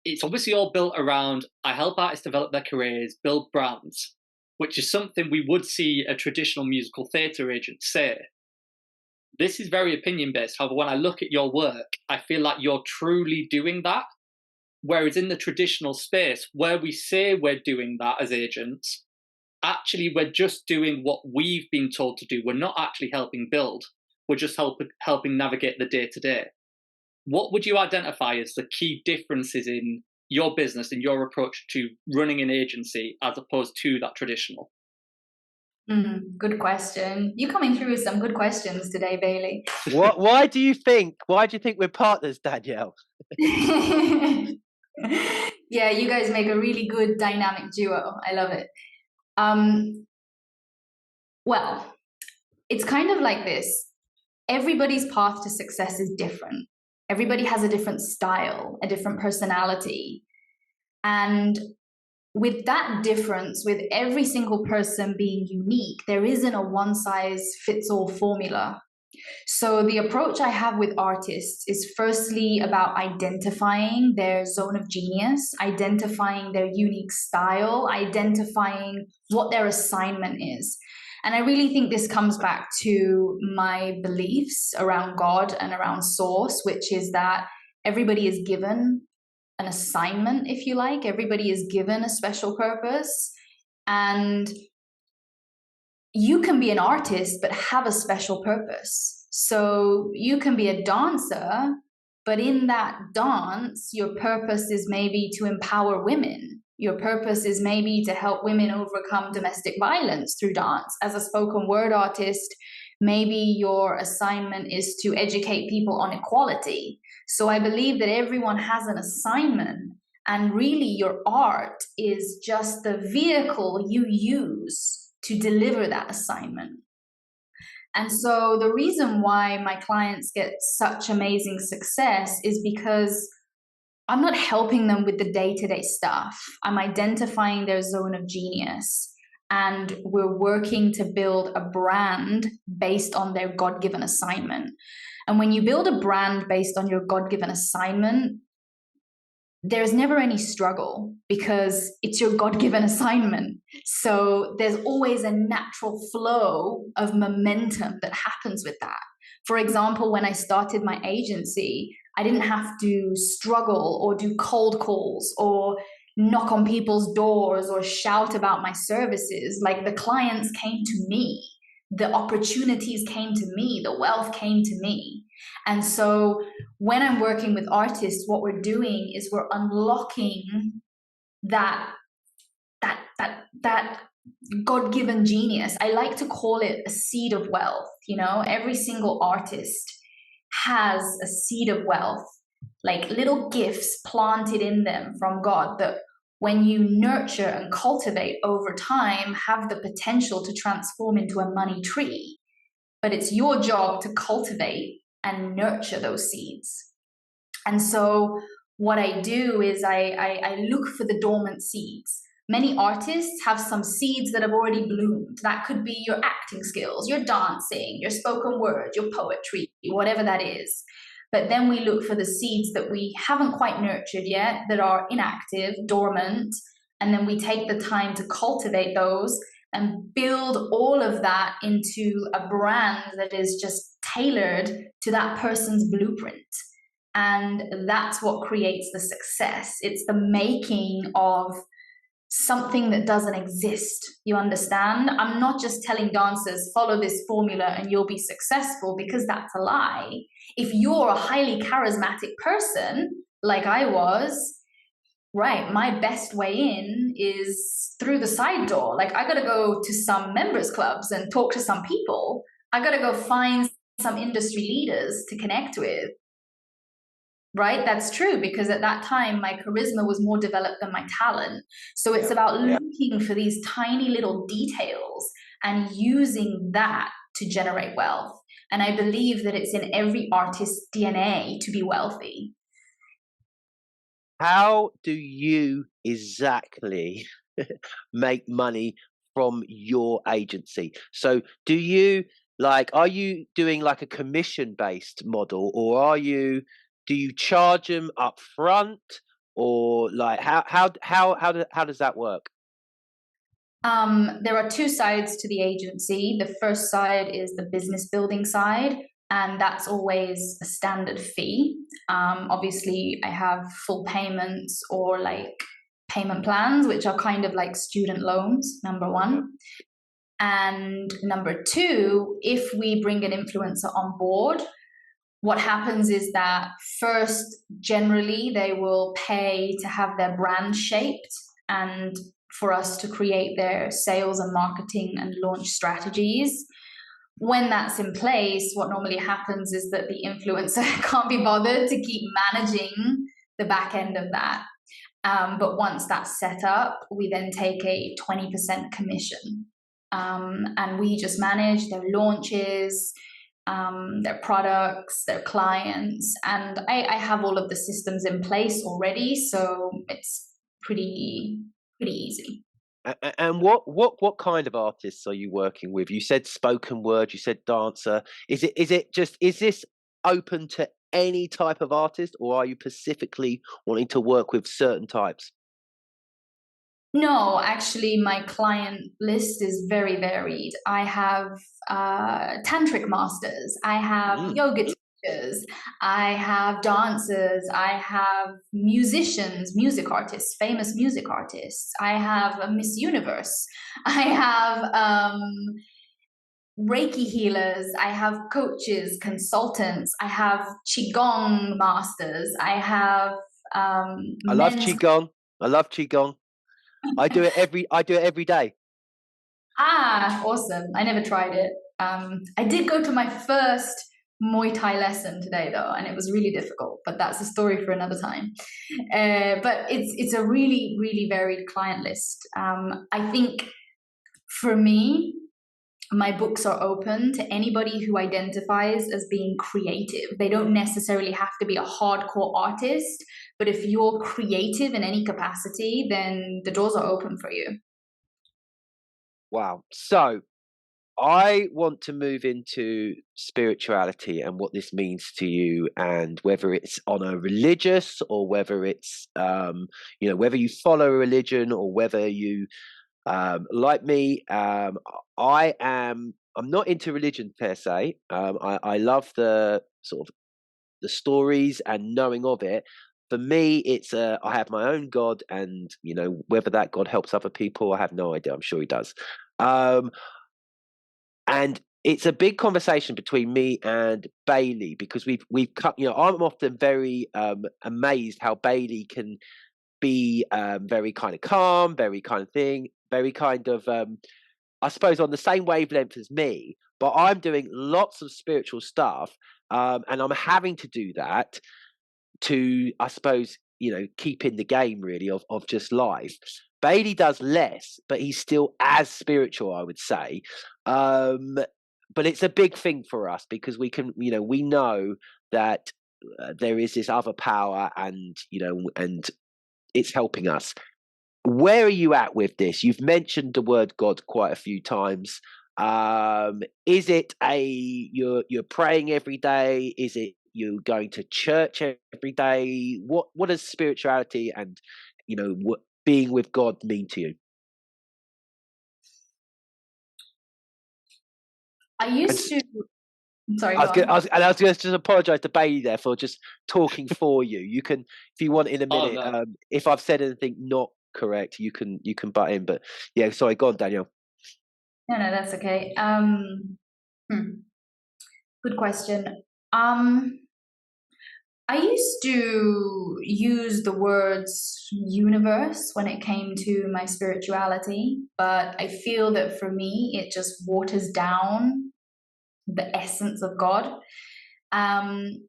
it's obviously all built around, I help artists develop their careers, build brands, which is something we would see a traditional musical theatre agent say. This is very opinion-based. However, when I look at your work, I feel like you're truly doing that. Whereas in the traditional space, where we say we're doing that as agents, actually we're just doing what we've been told to do. We're not actually helping build. We're just helping navigate the day-to-day. What would you identify as the key differences in your business and your approach to running an agency as opposed to that traditional? Good question. You're coming through with some good questions today, Bailey. Why do you think we're partners, Danielle? Yeah, you guys make a really good dynamic duo. I love it. Well, it's kind of like this. Everybody's path to success is different. Everybody has a different style, a different personality. And with that difference, with every single person being unique, there isn't a one-size-fits-all formula. So the approach I have with artists is firstly about identifying their zone of genius, identifying their unique style, identifying what their assignment is. And I really think this comes back to my beliefs around God and around source, which is that everybody is given an assignment, if you like. Everybody is given a special purpose. And you can be an artist, but have a special purpose. So you can be a dancer, but in that dance, your purpose is maybe to empower women. Your purpose is maybe to help women overcome domestic violence through dance. As a spoken word artist, maybe your assignment is to educate people on equality. So I believe that everyone has an assignment, and really your art is just the vehicle you use to deliver that assignment. And so the reason why my clients get such amazing success is because I'm not helping them with the day-to-day stuff. I'm identifying their zone of genius, and we're working to build a brand based on their God-given assignment. And when you build a brand based on your God-given assignment, there's never any struggle because it's your God-given assignment. So there's always a natural flow of momentum that happens with that. For example, when I started my agency, I didn't have to struggle or do cold calls or knock on people's doors or shout about my services. Like, the clients came to me, the opportunities came to me, the wealth came to me. And so when I'm working with artists, what we're doing is we're unlocking that God-given genius. I like to call it a seed of wealth. You know, every single artist has a seed of wealth, like little gifts planted in them from God that when you nurture and cultivate over time, have the potential to transform into a money tree. But it's your job to cultivate and nurture those seeds. And so what I do is I look for the dormant seeds. Many artists have some seeds that have already bloomed. That could be your acting skills, your dancing, your spoken word, your poetry, whatever that is. But then we look for the seeds that we haven't quite nurtured yet, that are inactive, dormant, and then we take the time to cultivate those and build all of that into a brand that is just tailored to that person's blueprint. And that's what creates the success. It's the making of something that doesn't exist. You understand? I'm not just telling dancers, follow this formula and you'll be successful, because that's a lie. If you're a highly charismatic person, like I was, right, my best way in is through the side door. Like, I gotta go to some members clubs and talk to some people. I gotta go find some industry leaders to connect with. right? That's true, because at that time my charisma was more developed than my talent. So it's about looking for these tiny little details and using that to generate wealth. And I believe that it's in every artist's DNA to be wealthy. How do you exactly make money from your agency? So do you are you doing like a commission based model, or do you charge them up front, or like how does that work? There are two sides to the agency. The first side is the business building side, and that's always a standard fee. Obviously, I have full payments or like payment plans, which are kind of like student loans, number one. And number two, if we bring an influencer on board, what happens is that first, generally, they will pay to have their brand shaped and for us to create their sales and marketing and launch strategies. When that's in place, what normally happens is that the influencer can't be bothered to keep managing the back end of that. But once that's set up, we then take a 20% commission. And we just manage their launches, their products, their clients. And I have all of the systems in place already, so it's pretty easy. And what kind of artists are you working with? You said spoken word, you said dancer. Is this open to any type of artist, or are you specifically wanting to work with certain types? No, actually, my client list is very varied. I have tantric masters, I have yoga teachers, I have dancers, I have musicians, music artists, famous music artists, I have a Miss Universe, I have Reiki healers, I have coaches, consultants, I have Qigong masters, I have I love Qigong. I love Qigong. I do it every day. Ah, awesome. I never tried it. I did go to my first Muay Thai lesson today though, and it was really difficult, but that's a story for another time. But it's a really, really varied client list. I think for me, my books are open to anybody who identifies as being creative. They don't necessarily have to be a hardcore artist, but if you're creative in any capacity, then the doors are open for you. Wow. So I want to move into spirituality and what this means to you, and whether it's on a religious, or whether it's whether you follow a religion, or whether you like me. I'm not into religion per se. I love the sort of the stories and knowing of it. For me, it's I have my own God, and whether that God helps other people, I have no idea. I'm sure he does. And it's a big conversation between me and Bailey, because we've cut. I'm often very amazed how Bailey can be very kind of calm, very kind of thing, very kind of I suppose on the same wavelength as me. But I'm doing lots of spiritual stuff, and I'm having to do that to, I suppose, keep in the game really of just life. Bailey does less, but he's still as spiritual, I would say. But it's a big thing for us, because we know that there is this other power, and it's helping us. Where are you at with this? You've mentioned the word God quite a few times. Is it you're praying every day? Is it you going to church every day? What does spirituality and what being with God mean to you? I used to. Sorry, I was going to just apologise to Bailey there for just talking for you. You can, if you want, in a minute. Oh, no. If I've said anything not correct, you can butt in. But yeah, sorry, go on, Danielle. No, that's okay. Good question. I used to use the words universe when it came to my spirituality, but I feel that for me, it just waters down the essence of God. And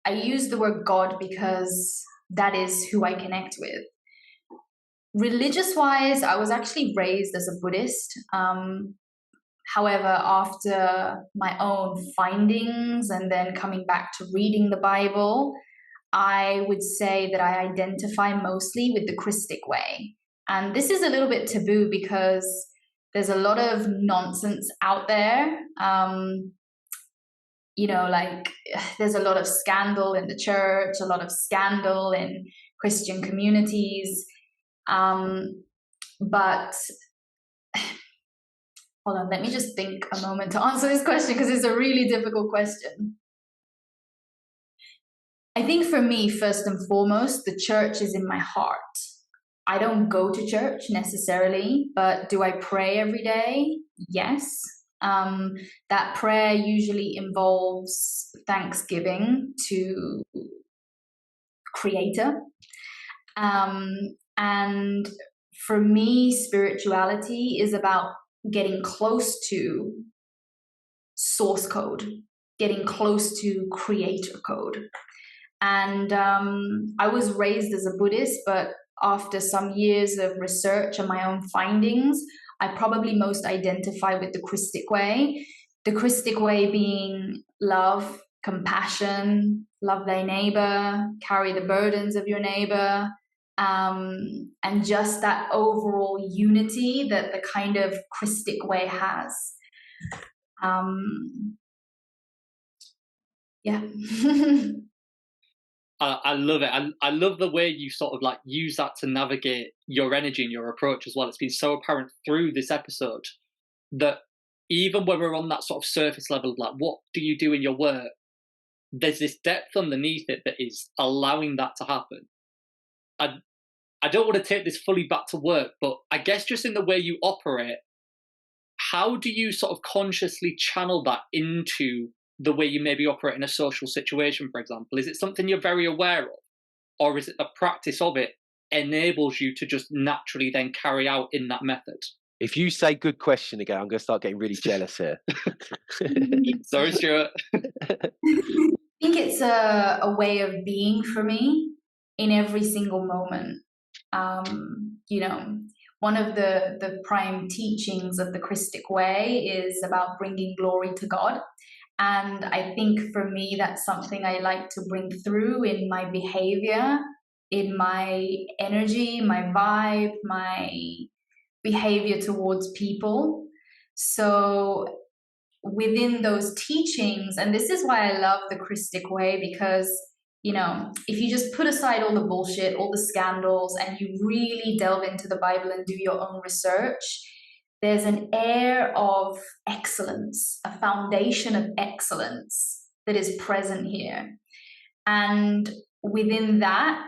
I use the word God because that is who I connect with. Religious-wise, I was actually raised as a Buddhist. However, after my own findings and then coming back to reading the Bible, I would say that I identify mostly with the Christic way. And this is a little bit taboo because there's a lot of nonsense out there. Like there's a lot of scandal in the church, a lot of scandal in Christian communities. But hold on, let me just think a moment to answer this question because it's a really difficult question. I think for me, first and foremost, the church is in my heart. I don't go to church necessarily, but do I pray every day? Yes. That prayer usually involves thanksgiving to Creator. And for me, spirituality is about getting close to source code, getting close to creator code. And I was raised as a Buddhist, but after some years of research and my own findings, I probably most identify with the Christic way. The Christic way being love, compassion, love thy neighbor, carry the burdens of your neighbor, and just that overall unity that the kind of Christic way has. Yeah. I love it. I love the way you sort of like use that to navigate your energy and your approach as well. It's been so apparent through this episode that even when we're on that sort of surface level of like, what do you do in your work? There's this depth underneath it that is allowing that to happen. I don't want to take this fully back to work, but I guess just in the way you operate, how do you sort of consciously channel that into the way you maybe operate in a social situation, for example? Is it something you're very aware of? Or is it the practice of it enables you to just naturally then carry out in that method? If you say good question again, I'm going to start getting really jealous here. Sorry, Stuart. I think it's a way of being for me in every single moment. One of the prime teachings of the Christic way is about bringing glory to God. And I think for me, that's something I like to bring through in my behavior, in my energy, my vibe, my behavior towards people. So within those teachings, and this is why I love the Christic way, because, if you just put aside all the bullshit, all the scandals, and you really delve into the Bible and do your own research, there's an air of excellence, a foundation of excellence that is present here. And within that,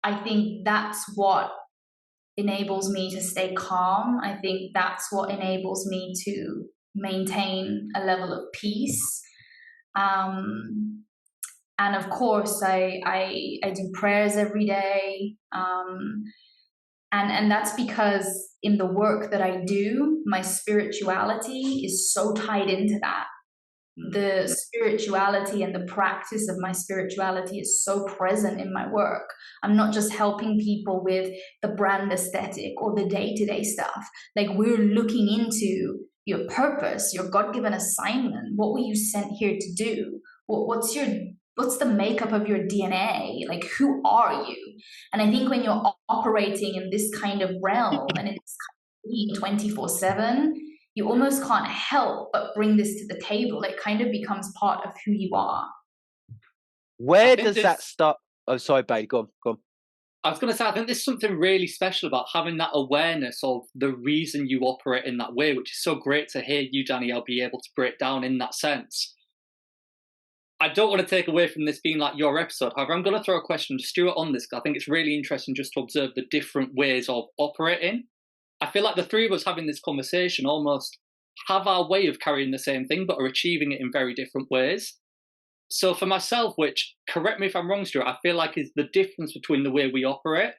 I think that's what enables me to stay calm. I think that's what enables me to maintain a level of peace. And of course, I do prayers every day. And that's because in the work that I do, my spirituality is so tied into that. The spirituality and the practice of my spirituality is so present in my work. I'm not just helping people with the brand aesthetic or the day-to-day stuff. Like, we're looking into your purpose, your God-given assignment. What were you sent here to do? What's the makeup of your DNA? Like, who are you? And I think when you're operating in this kind of realm and in this 24/7, you almost can't help but bring this to the table. It kind of becomes part of who you are. Where does that start? Oh, sorry, babe. Go on. I was going to say, I think there's something really special about having that awareness of the reason you operate in that way, which is so great to hear you, Danielle, be able to break down in that sense. I don't want to take away from this being like your episode. However, I'm going to throw a question to Stuart on this, because I think it's really interesting just to observe the different ways of operating. I feel like the three of us having this conversation almost have our way of carrying the same thing, but are achieving it in very different ways. So for myself, which, correct me if I'm wrong, Stuart, I feel like is the difference between the way we operate.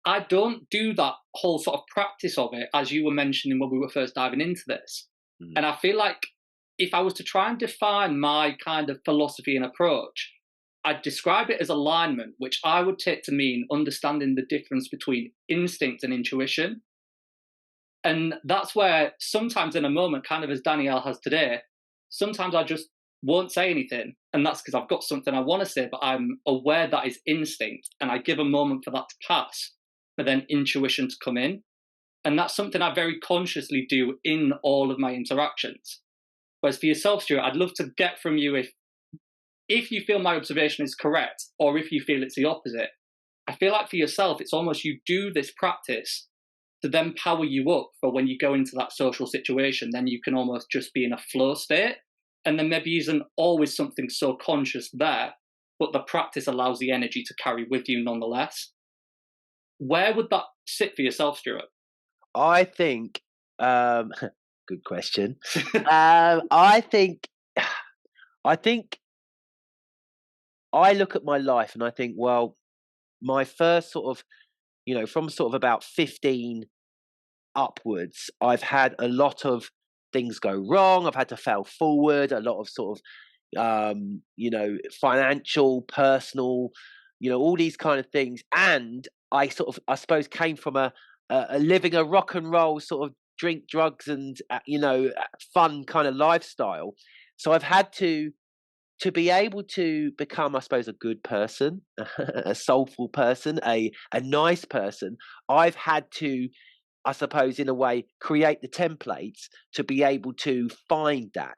I don't do that whole sort of practice of it, as you were mentioning when we were first diving into this. And I feel like if I was to try and define my kind of philosophy and approach, I'd describe it as alignment, which I would take to mean understanding the difference between instinct and intuition. And that's where sometimes in a moment, kind of as Danielle has today, sometimes I just won't say anything. And that's because I've got something I want to say, but I'm aware that is instinct. And I give a moment for that to pass, for then intuition to come in. And that's something I very consciously do in all of my interactions. Whereas for yourself, Stuart, I'd love to get from you if you feel my observation is correct, or if you feel it's the opposite. I feel like for yourself, it's almost you do this practice to then power you up for when you go into that social situation, then you can almost just be in a flow state. And then maybe isn't always something so conscious there, but the practice allows the energy to carry with you nonetheless. Where would that sit for yourself, Stuart? I think, good question. I think I look at my life and I think, well, my first sort of, from sort of about 15 upwards, I've had a lot of things go wrong. I've had to fail forward, a lot of sort of, financial, personal, all these kind of things. And I suppose, came from a living a rock and roll sort of drink, drugs and, fun kind of lifestyle. So I've had to be able to become, I suppose, a good person, a soulful person, a nice person. I've had to, I suppose, in a way, create the templates to be able to find that.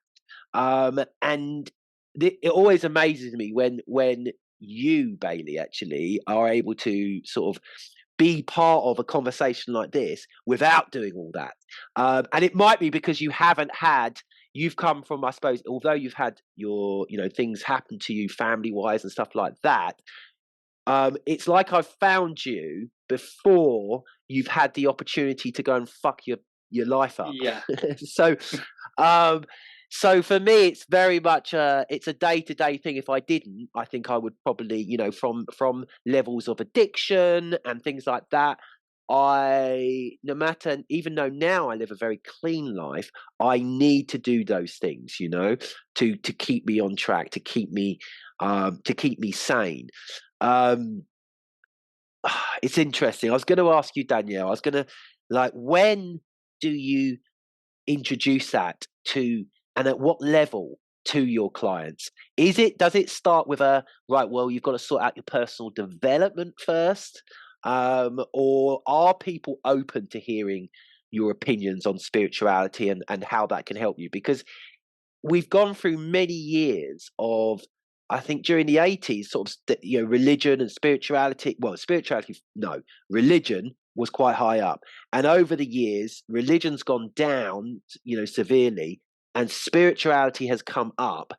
And it always amazes me when you, Bailey, actually are able to sort of be part of a conversation like this without doing all that. And it might be because you've come from, I suppose, although you've had your, things happen to you family-wise and stuff like that, it's like I've found you before you've had the opportunity to go and fuck your life up. Yeah. So for me, it's very much it's a day-to-day thing. If I didn't, I think I would probably, from levels of addiction and things like that, even though now I live a very clean life, I need to do those things, to keep me on track, to keep me sane. It's interesting. I was going to ask you, Danielle, when do you introduce that to, and at what level to your clients? Does it start with you've got to sort out your personal development first? Or are people open to hearing your opinions on spirituality and how that can help you? Because we've gone through many years of, I think during the 80s, sort of, religion and spirituality. Well, religion was quite high up. And over the years, religion's gone down, severely, and spirituality has come up.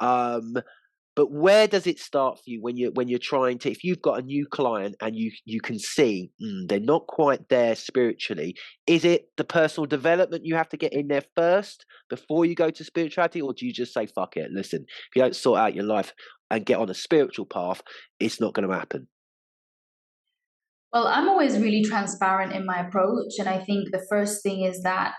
But where does it start for you when you're trying to, if you've got a new client and you can see they're not quite there spiritually, is it the personal development you have to get in there first before you go to spirituality, or do you just say, fuck it, listen, if you don't sort out your life and get on a spiritual path, it's not going to happen? Well, I'm always really transparent in my approach, and I think the first thing is that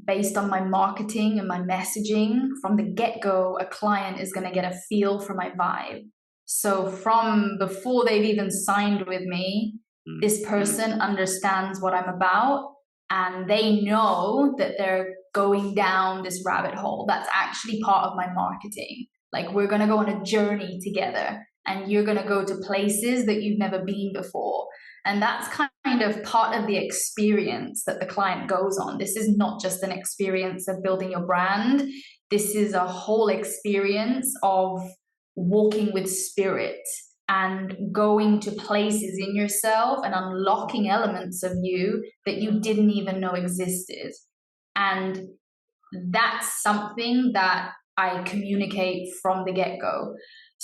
based on my marketing and my messaging, from the get-go, a client is going to get a feel for my vibe. So from before they've even signed with me, this person understands what I'm about, and they know that they're going down this rabbit hole. That's actually part of my marketing. Like, we're going to go on a journey together, and you're going to go to places that you've never been before. And that's kind of part of the experience that the client goes on. This is not just an experience of building your brand. This is a whole experience of walking with spirit and going to places in yourself and unlocking elements of you that you didn't even know existed. And that's something that I communicate from the get-go.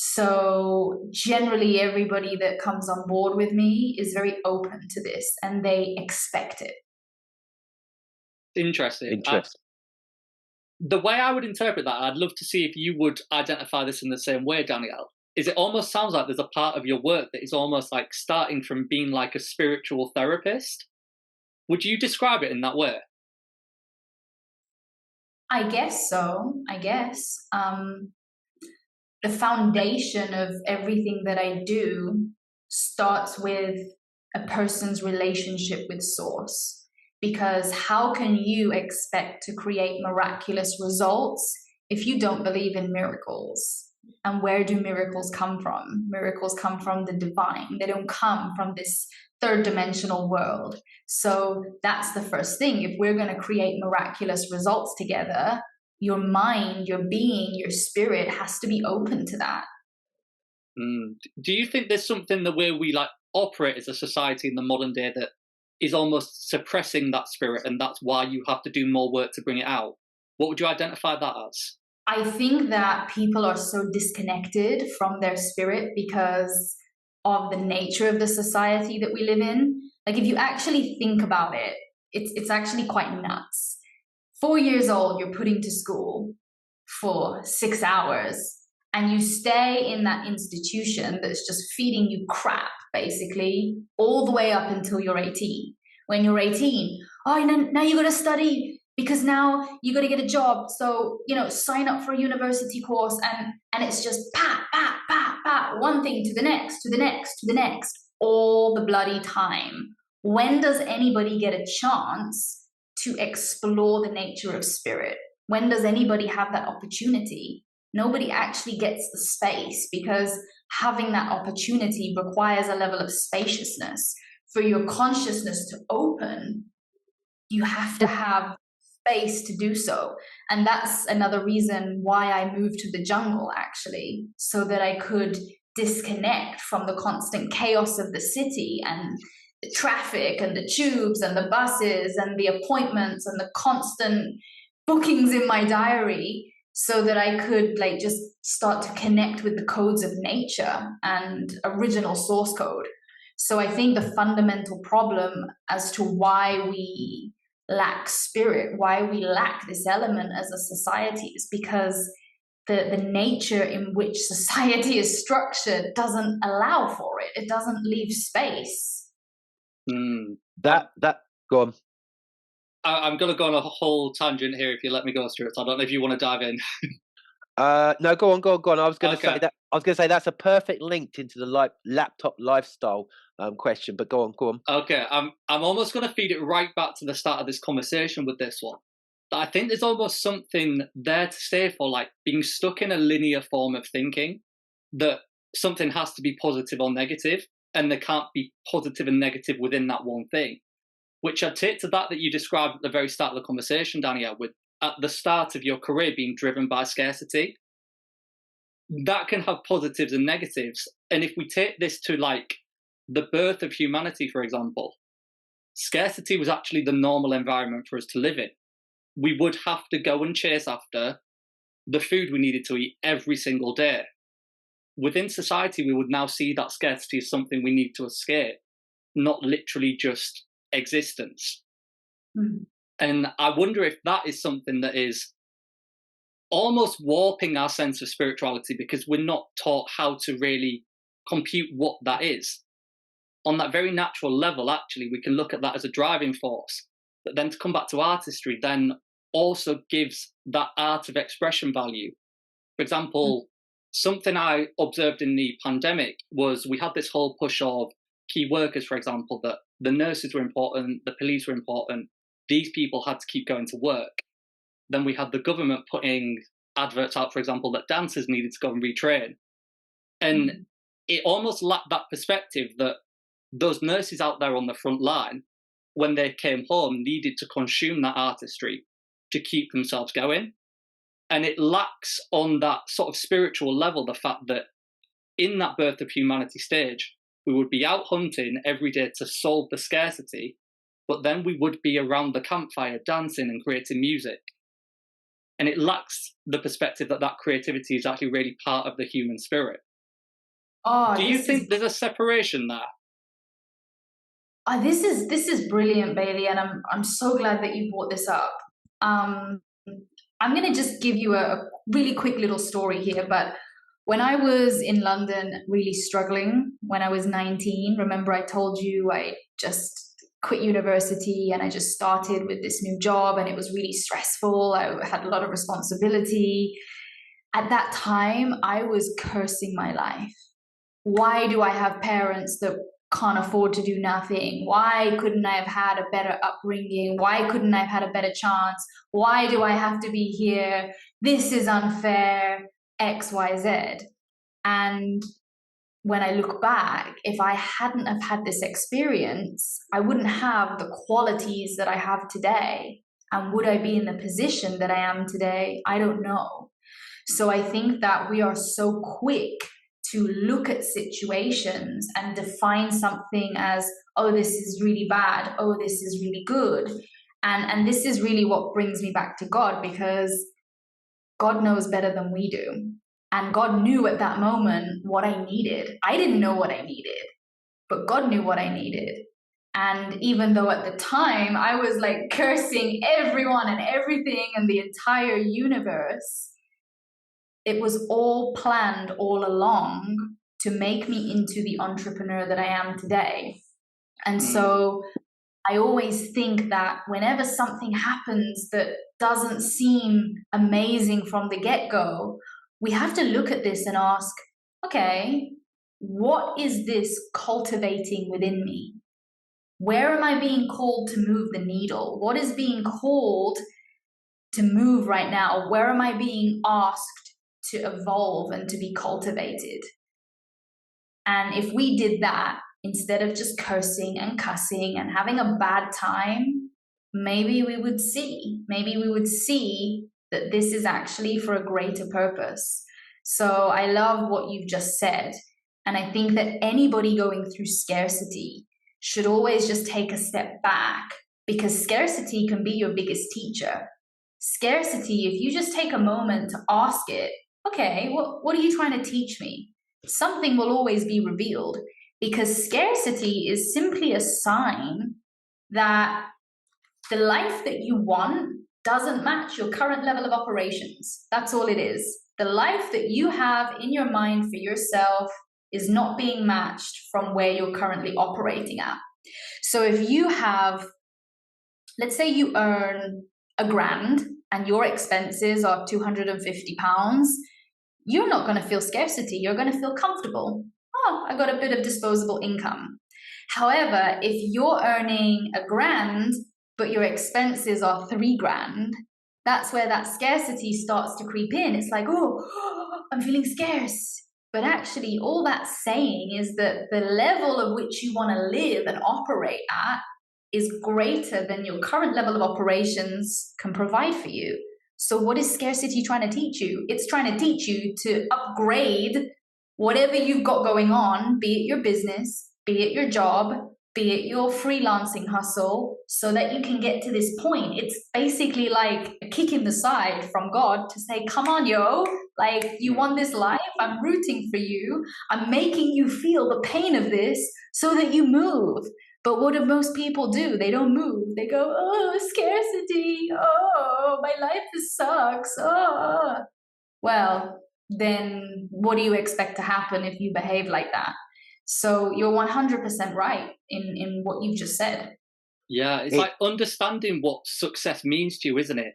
So generally, everybody that comes on board with me is very open to this, and they expect it. Interesting. The way I would interpret that, I'd love to see if you would identify this in the same way, Danielle, is it almost sounds like there's a part of your work that is almost like starting from being like a spiritual therapist. Would you describe it in that way? I guess so. the foundation of everything that I do starts with a person's relationship with source. Because how can you expect to create miraculous results if you don't believe in miracles? And where do miracles come from? Miracles come from the divine. They don't come from this third dimensional world. So that's the first thing. If we're going to create miraculous results together, your mind, your being, your spirit has to be open to that. Do you think there's something the way we like operate as a society in the modern day that is almost suppressing that spirit, and that's why you have to do more work to bring it out? What would you identify that as? I think that people are so disconnected from their spirit because of the nature of the society that we live in. Like, if you actually think about it, it's actually quite nuts. 4 years old, you're putting to school for 6 hours, and you stay in that institution that's just feeding you crap, basically, all the way up until you're 18. When you're 18, now you got to study because now you got to get a job. So, sign up for a university course, and it's just pat, one thing to the next, to the next, to the next, all the bloody time. When does anybody get a chance to explore the nature of spirit? When does anybody have that opportunity? Nobody actually gets the space, because having that opportunity requires a level of spaciousness. For your consciousness to open, you have to have space to do so. And that's another reason why I moved to the jungle, actually, so that I could disconnect from the constant chaos of the city and the traffic and the tubes and the buses and the appointments and the constant bookings in my diary, so that I could just start to connect with the codes of nature and original source code. So I think the fundamental problem as to why we lack spirit, why we lack this element as a society, is because the nature in which society is structured doesn't allow for it. It doesn't leave space. That go on. I'm going to go on a whole tangent here if you let me go, Stuart. I don't know if you want to dive in. No, go on. I was going to say that. I was going to say that's a perfect link into the laptop lifestyle question. But go on. Okay, I'm almost going to feed it right back to the start of this conversation with this one. But I think there's almost something there to say for being stuck in a linear form of thinking, that something has to be positive or negative, and there can't be positive and negative within that one thing. Which I take to that you described at the very start of the conversation, Danielle, with at the start of your career being driven by scarcity. That can have positives and negatives. And if we take this to the birth of humanity, for example, scarcity was actually the normal environment for us to live in. We would have to go and chase after the food we needed to eat every single day. Within society, we would now see that scarcity as something we need to escape, not literally just existence. And I wonder if that is something that is almost warping our sense of spirituality, because we're not taught how to really compute what that is. On that very natural level, actually, we can look at that as a driving force. But then to come back to artistry then also gives that art of expression value. For example, something I observed in the pandemic was we had this whole push of key workers, for example, that the nurses were important, the police were important, these people had to keep going to work. Then we had the government putting adverts out, for example, that dancers needed to go and retrain. And it almost lacked that perspective that those nurses out there on the front line, when they came home, needed to consume that artistry to keep themselves going. And it lacks on that sort of spiritual level the fact that in that birth of humanity stage, we would be out hunting every day to solve the scarcity, but then we would be around the campfire dancing and creating music. And it lacks the perspective that that creativity is actually really part of the human spirit. Do you think there's a separation there? This is brilliant, Bailey, and I'm so glad that you brought this up. I'm going to just give you a really quick little story here, but when I was in London really struggling, when I was 19, remember I told you I just quit university and I just started with this new job and it was really stressful. I had a lot of responsibility. at that time, I was cursing my life. Why do I have parents that can't afford to do nothing? Why couldn't I have had a better upbringing? Why couldn't I have had a better chance? Why do I have to be here? This is unfair, X, Y, Z. And when I look back, if I hadn't have had this experience, I wouldn't have the qualities that I have today. And would I be in the position that I am today? I don't know. So I think that we are so quick to look at situations and define something as, oh, this is really bad, oh, this is really good. And this is really what brings me back to God, because God knows better than we do. And God knew at that moment what I needed. I didn't know what I needed, but God knew what I needed. And even though at the time I was like cursing everyone and everything and the entire universe, it was all planned all along to make me into the entrepreneur that I am today. And so I always think that whenever something happens that doesn't seem amazing from the get-go, we have to look at this and ask, okay, what is this cultivating within me? Where am I being called to move the needle? What is being called to move right now? Where am I being asked to evolve and to be cultivated? And if we did that, instead of just cursing and cussing and having a bad time, maybe we would see that this is actually for a greater purpose. So I love what you've just said. And I think that anybody going through scarcity should always just take a step back, because scarcity can be your biggest teacher. Scarcity, if you just take a moment to ask it, okay, what are you trying to teach me? Something will always be revealed, because scarcity is simply a sign that the life that you want doesn't match your current level of operations. That's all it is. The life that you have in your mind for yourself is not being matched from where you're currently operating at. So if you have, let's say you earn $1,000 and your expenses are £250, you're not going to feel scarcity. You're going to feel comfortable. Oh, I got a bit of disposable income. However, if you're earning $1,000, but your expenses are $3,000, that's where that scarcity starts to creep in. It's like, oh, I'm feeling scarce. But actually, all that's saying is that the level of which you want to live and operate at is greater than your current level of operations can provide for you. So what is scarcity trying to teach you? It's trying to teach you to upgrade whatever you've got going on, be it your business, be it your job, be it your freelancing hustle, so that you can get to this point. It's basically like a kick in the side from God to say, come on, yo, like you want this life, I'm rooting for you, I'm making you feel the pain of this so that you move. But what do most people do? They don't move. They go, oh, scarcity, oh, my life sucks, oh. Well, then what do you expect to happen if you behave like that? So you're 100% right in what you've just said. Yeah, it's like understanding what success means to you, isn't it?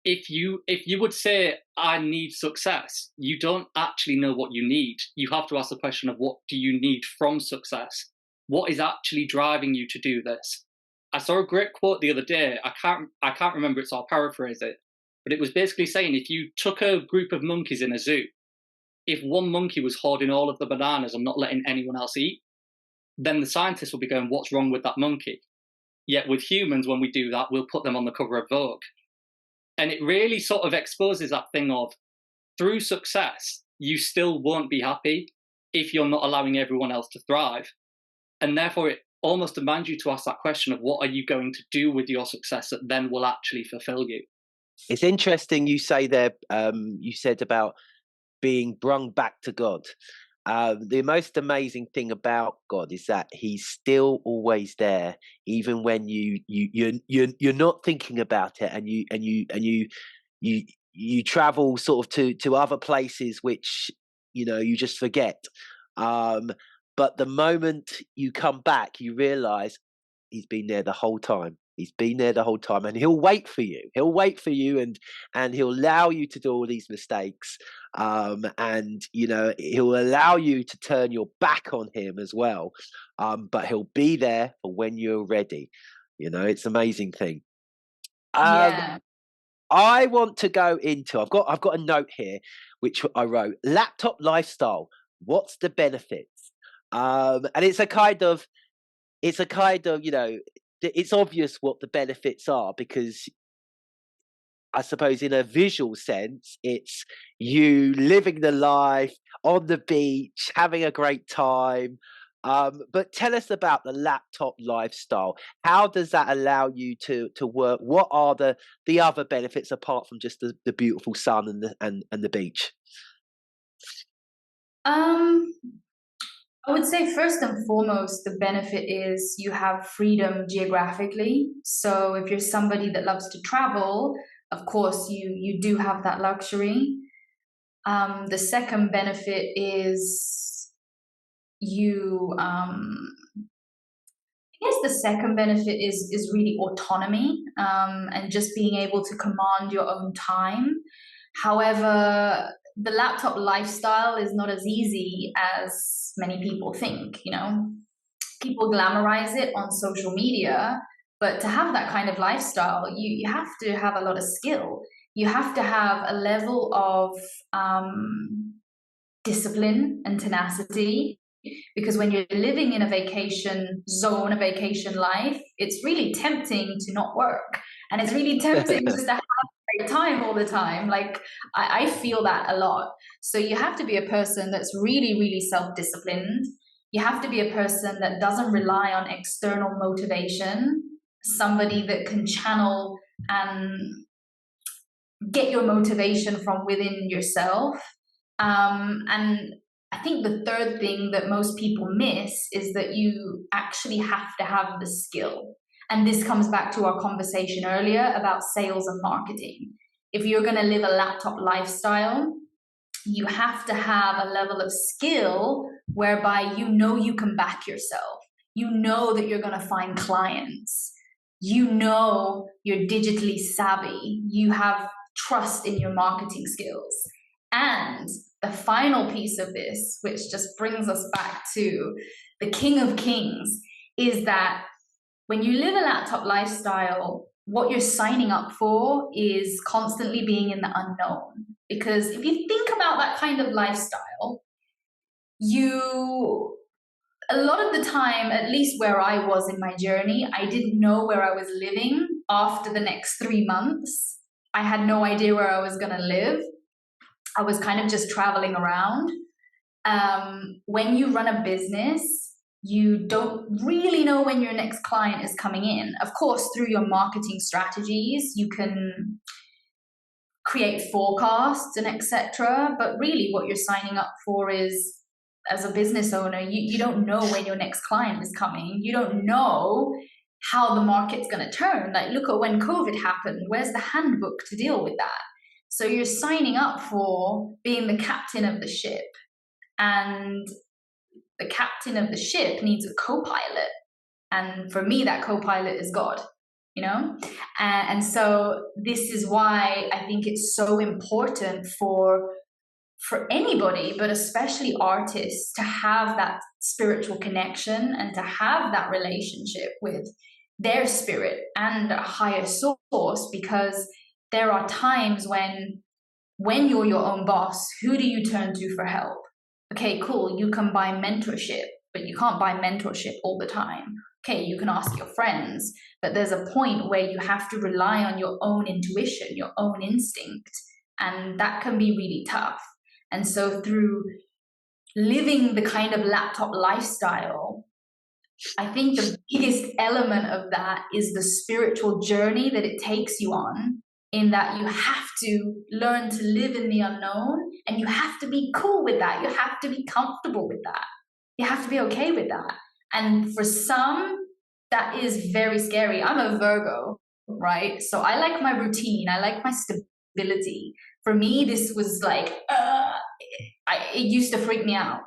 If you would say, I need success, you don't actually know what you need. You have to ask the question of, what do you need from success? What is actually driving you to do this? I saw a great quote the other day. I can't remember it, so I'll paraphrase it. But it was basically saying, if you took a group of monkeys in a zoo, if one monkey was hoarding all of the bananas and not letting anyone else eat, then the scientists will be going, what's wrong with that monkey? Yet with humans, when we do that, we'll put them on the cover of Vogue. And it really sort of exposes that thing of, through success, you still won't be happy if you're not allowing everyone else to thrive. And therefore, it almost demands you to ask that question of, what are you going to do with your success that then will actually fulfill you? It's interesting you say there, you said about being brung back to God. The most amazing thing about God is that He's still always there, even when you're not thinking about it, and you travel sort of to other places which you just forget. But the moment you come back, you realise He's been there the whole time. He's been there the whole time, and he'll wait for you. He'll wait for you, and he'll allow you to do all these mistakes. And he'll allow you to turn your back on him as well. But he'll be there for when you're ready. It's an amazing thing. Yeah. I want to go into. I've got a note here which I wrote. Laptop lifestyle. What's the benefits? And it's a kind of. It's obvious what the benefits are, because I suppose in a visual sense, it's you living the life on the beach, having a great time. But tell us about the laptop lifestyle. How does that allow you to work? What are the other benefits apart from just the beautiful sun and the beach? I would say first and foremost, the benefit is you have freedom geographically. So if you're somebody that loves to travel, of course, you do have that luxury. The second benefit is I guess the second benefit is really autonomy, and just being able to command your own time. However, the laptop lifestyle is not as easy as many people think. People glamorize it on social media, but to have that kind of lifestyle, you have to have a lot of skill. You have to have a level of discipline and tenacity, because when you're living in a vacation zone, a vacation life, it's really tempting to not work, and it's really tempting just to have a great time all the time. Like I feel that a lot. So you have to be a person that's really, really self-disciplined. You have to be a person that doesn't rely on external motivation, somebody that can channel and get your motivation from within yourself. And I think the third thing that most people miss is that you actually have to have the skill. And this comes back to our conversation earlier about sales and marketing. If you're going to live a laptop lifestyle, you have to have a level of skill whereby you can back yourself. You know that you're going to find clients. You're digitally savvy. You have trust in your marketing skills. And the final piece of this, which just brings us back to the king of kings, is that when you live a laptop lifestyle, what you're signing up for is constantly being in the unknown. Because if you think about that kind of lifestyle, a lot of the time, at least where I was in my journey, I didn't know where I was living after the next 3 months. I had no idea where I was going to live. I was kind of just traveling around. When you run a business, you don't really know when your next client is coming in. Of course, through your marketing strategies, you can create forecasts and etc. But really what you're signing up for is, as a business owner, you don't know when your next client is coming. You don't know how the market's going to turn. Like, look at when COVID happened. Where's the handbook to deal with that? So you're signing up for being the captain of the ship. And the captain of the ship needs a co-pilot. And for me, that co-pilot is God, And so this is why I think it's so important for anybody, but especially artists, to have that spiritual connection and to have that relationship with their spirit and a higher source, because there are times when you're your own boss, who do you turn to for help? Okay, cool, you can buy mentorship, but you can't buy mentorship all the time. Okay, you can ask your friends, but there's a point where you have to rely on your own intuition, your own instinct, and that can be really tough. And so through living the kind of laptop lifestyle, I think the biggest element of that is the spiritual journey that it takes you on, in that you have to learn to live in the unknown, and you have to be cool with that. You have to be comfortable with that. You have to be okay with that. And for some, that is very scary. I'm a Virgo, right? So I like my routine. I like my stability. For me, this was like, it used to freak me out.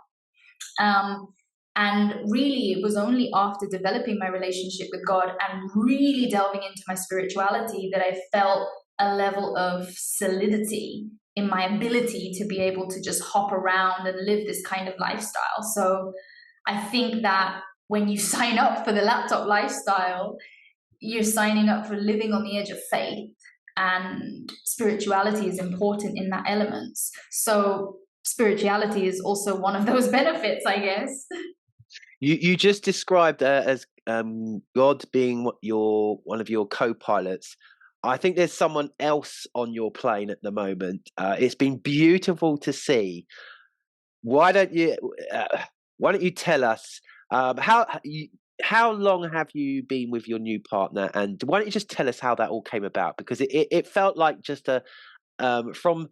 And really, it was only after developing my relationship with God and really delving into my spirituality that I felt a level of solidity in my ability to be able to just hop around and live this kind of lifestyle. So I think that when you sign up for the laptop lifestyle, you're signing up for living on the edge of faith, and spirituality is important in that element. So spirituality is also one of those benefits, I guess. You just described as God being one of your co-pilots. I think there's someone else on your plane at the moment. It's been beautiful to see. Why don't you tell us how long have you been with your new partner, and why don't you just tell us how that all came about? Because it felt like just from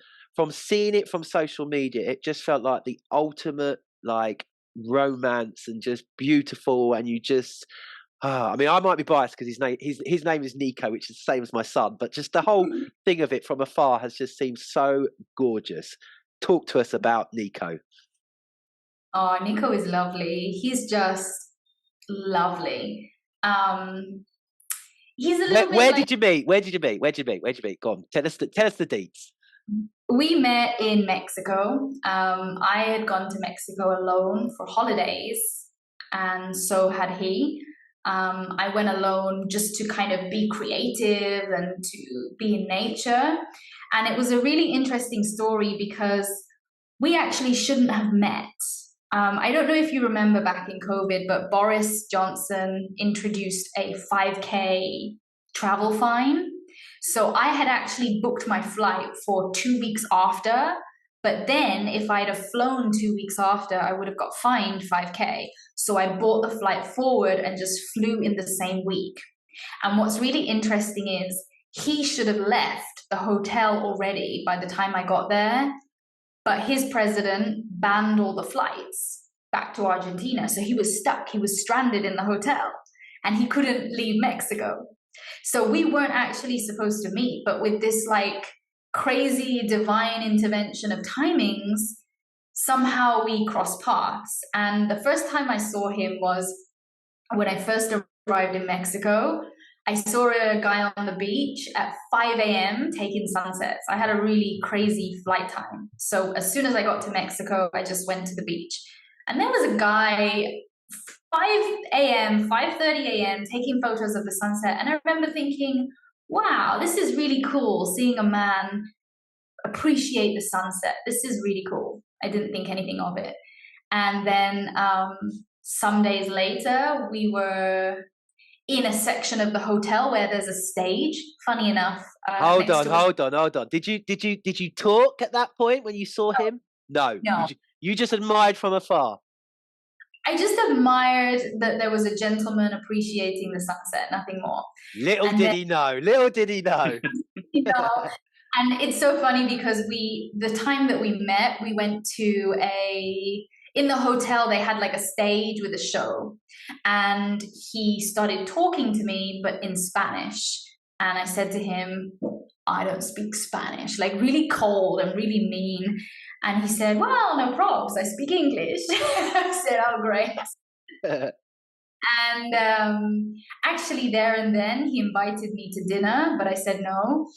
seeing it from social media, it just felt like the ultimate like romance and just beautiful, and you just I mean, I might be biased because his name is Nico, which is the same as my son, but just the whole thing of it from afar has just seemed so gorgeous. Talk to us about Nico. Oh, Nico is lovely. He's just lovely. He's a little bit Where like, did you meet? Where did you meet? Go on, tell us the deets. we met in Mexico. I had gone to Mexico alone for holidays, and so had he. I went alone just to kind of be creative and to be in nature. And it was a really interesting story because we actually shouldn't have met. I don't know if you remember back in COVID, but Boris Johnson introduced a 5K travel fine. So I had actually booked my flight for 2 weeks after, but then if I'd have flown 2 weeks after, I would have got fined 5K. So I bought the flight forward and just flew in the same week. And what's really interesting is he should have left the hotel already by the time I got there, but his president banned all the flights back to Argentina. So he was stuck, he was stranded in the hotel, and he couldn't leave Mexico. So we weren't actually supposed to meet, but with this like crazy divine intervention of timings, somehow we crossed paths. And the first time I saw him was when I first arrived in Mexico. I saw a guy on the beach at 5 a.m. taking sunsets. I had a really crazy flight time. So as soon as I got to Mexico, I just went to the beach. And there was a guy 5 a.m., 5:30 a.m. taking photos of the sunset. And I remember thinking, wow, this is really cool, seeing a man appreciate the sunset. This is really cool. I didn't think anything of it. And then some days later, we were in a section of the hotel where there's a stage. Funny enough. Hold on. Did you talk at that point when you saw him? No. You just admired from afar. I just admired that there was a gentleman appreciating the sunset, nothing more. Little did he know. You know, and it's so funny because the time that we met, we went to in the hotel, they had like a stage with a show, and he started talking to me, but in Spanish. And I said to him, I don't speak Spanish, like really cold and really mean. And he said, well, no probs, I speak English. I said, oh, great. And actually there and then he invited me to dinner, but I said no.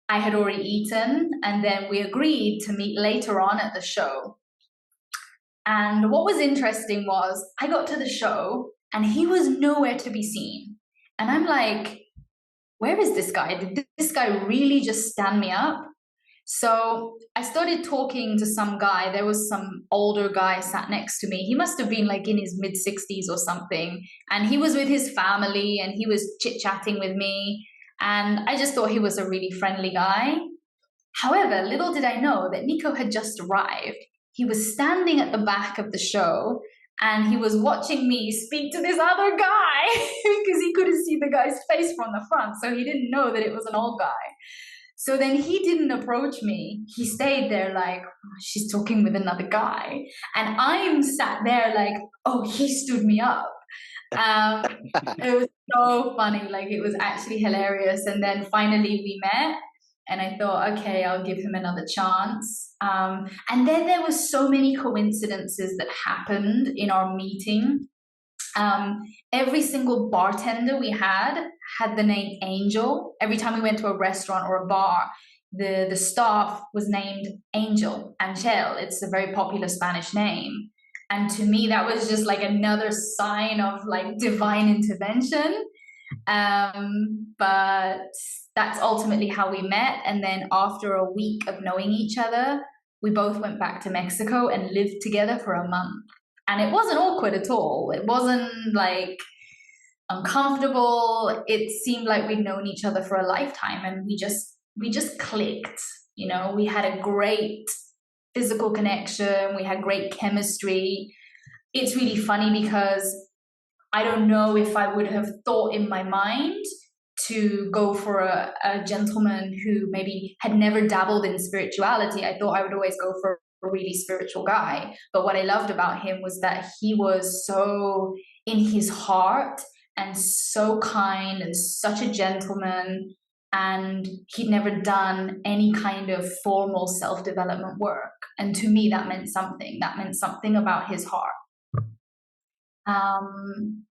I had already eaten, and then we agreed to meet later on at the show. And what was interesting was I got to the show and he was nowhere to be seen. And I'm like, where is this guy? Did this guy really just stand me up? So I started talking to some guy. There was some older guy sat next to me. He must have been like in his mid-60s or something. And he was with his family and he was chit-chatting with me. And I just thought he was a really friendly guy. However, little did I know that Nico had just arrived. He was standing at the back of the show and he was watching me speak to this other guy because he couldn't see the guy's face from the front. So he didn't know that it was an old guy. So then he didn't approach me. He stayed there like, oh, she's talking with another guy. And I'm sat there like, oh, he stood me up. It was so funny. Like, it was actually hilarious. And then finally we met. and I thought, okay, I'll give him another chance. And then there were so many coincidences that happened in our meeting. Every single bartender we had the name Angel. Every time we went to a restaurant or a bar, the staff was named Angel. It's a very popular Spanish name. And to me, that was just like another sign of like divine intervention. But that's ultimately how we met. And then after a week of knowing each other, we both went back to Mexico and lived together for a month. And it wasn't awkward at all. It wasn't like uncomfortable. It seemed like we'd known each other for a lifetime, and we just clicked. You know, we had a great physical connection. We had great chemistry. It's really funny because I don't know if I would have thought in my mind to go for a gentleman who maybe had never dabbled in spirituality. I thought I would always go for a really spiritual guy. But what I loved about him was that he was so in his heart and so kind and such a gentleman. And he'd never done any kind of formal self-development work. And to me, that meant something. That meant something about his heart.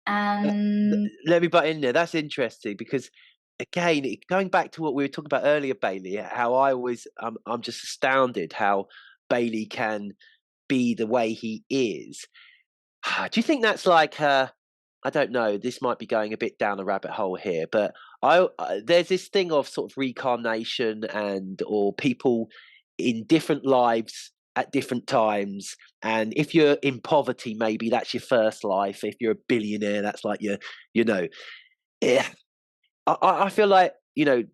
And let me butt in there. That's interesting because, again, going back to what we were talking about earlier, Bailey, how I always, I'm just astounded how Bailey can be the way he is. Do you think that's like, I don't know, this might be going a bit down a rabbit hole here, but there's this thing of sort of reincarnation or people in different lives at different times. And if you're in poverty, maybe that's your first life. If you're a billionaire, that's like I feel like,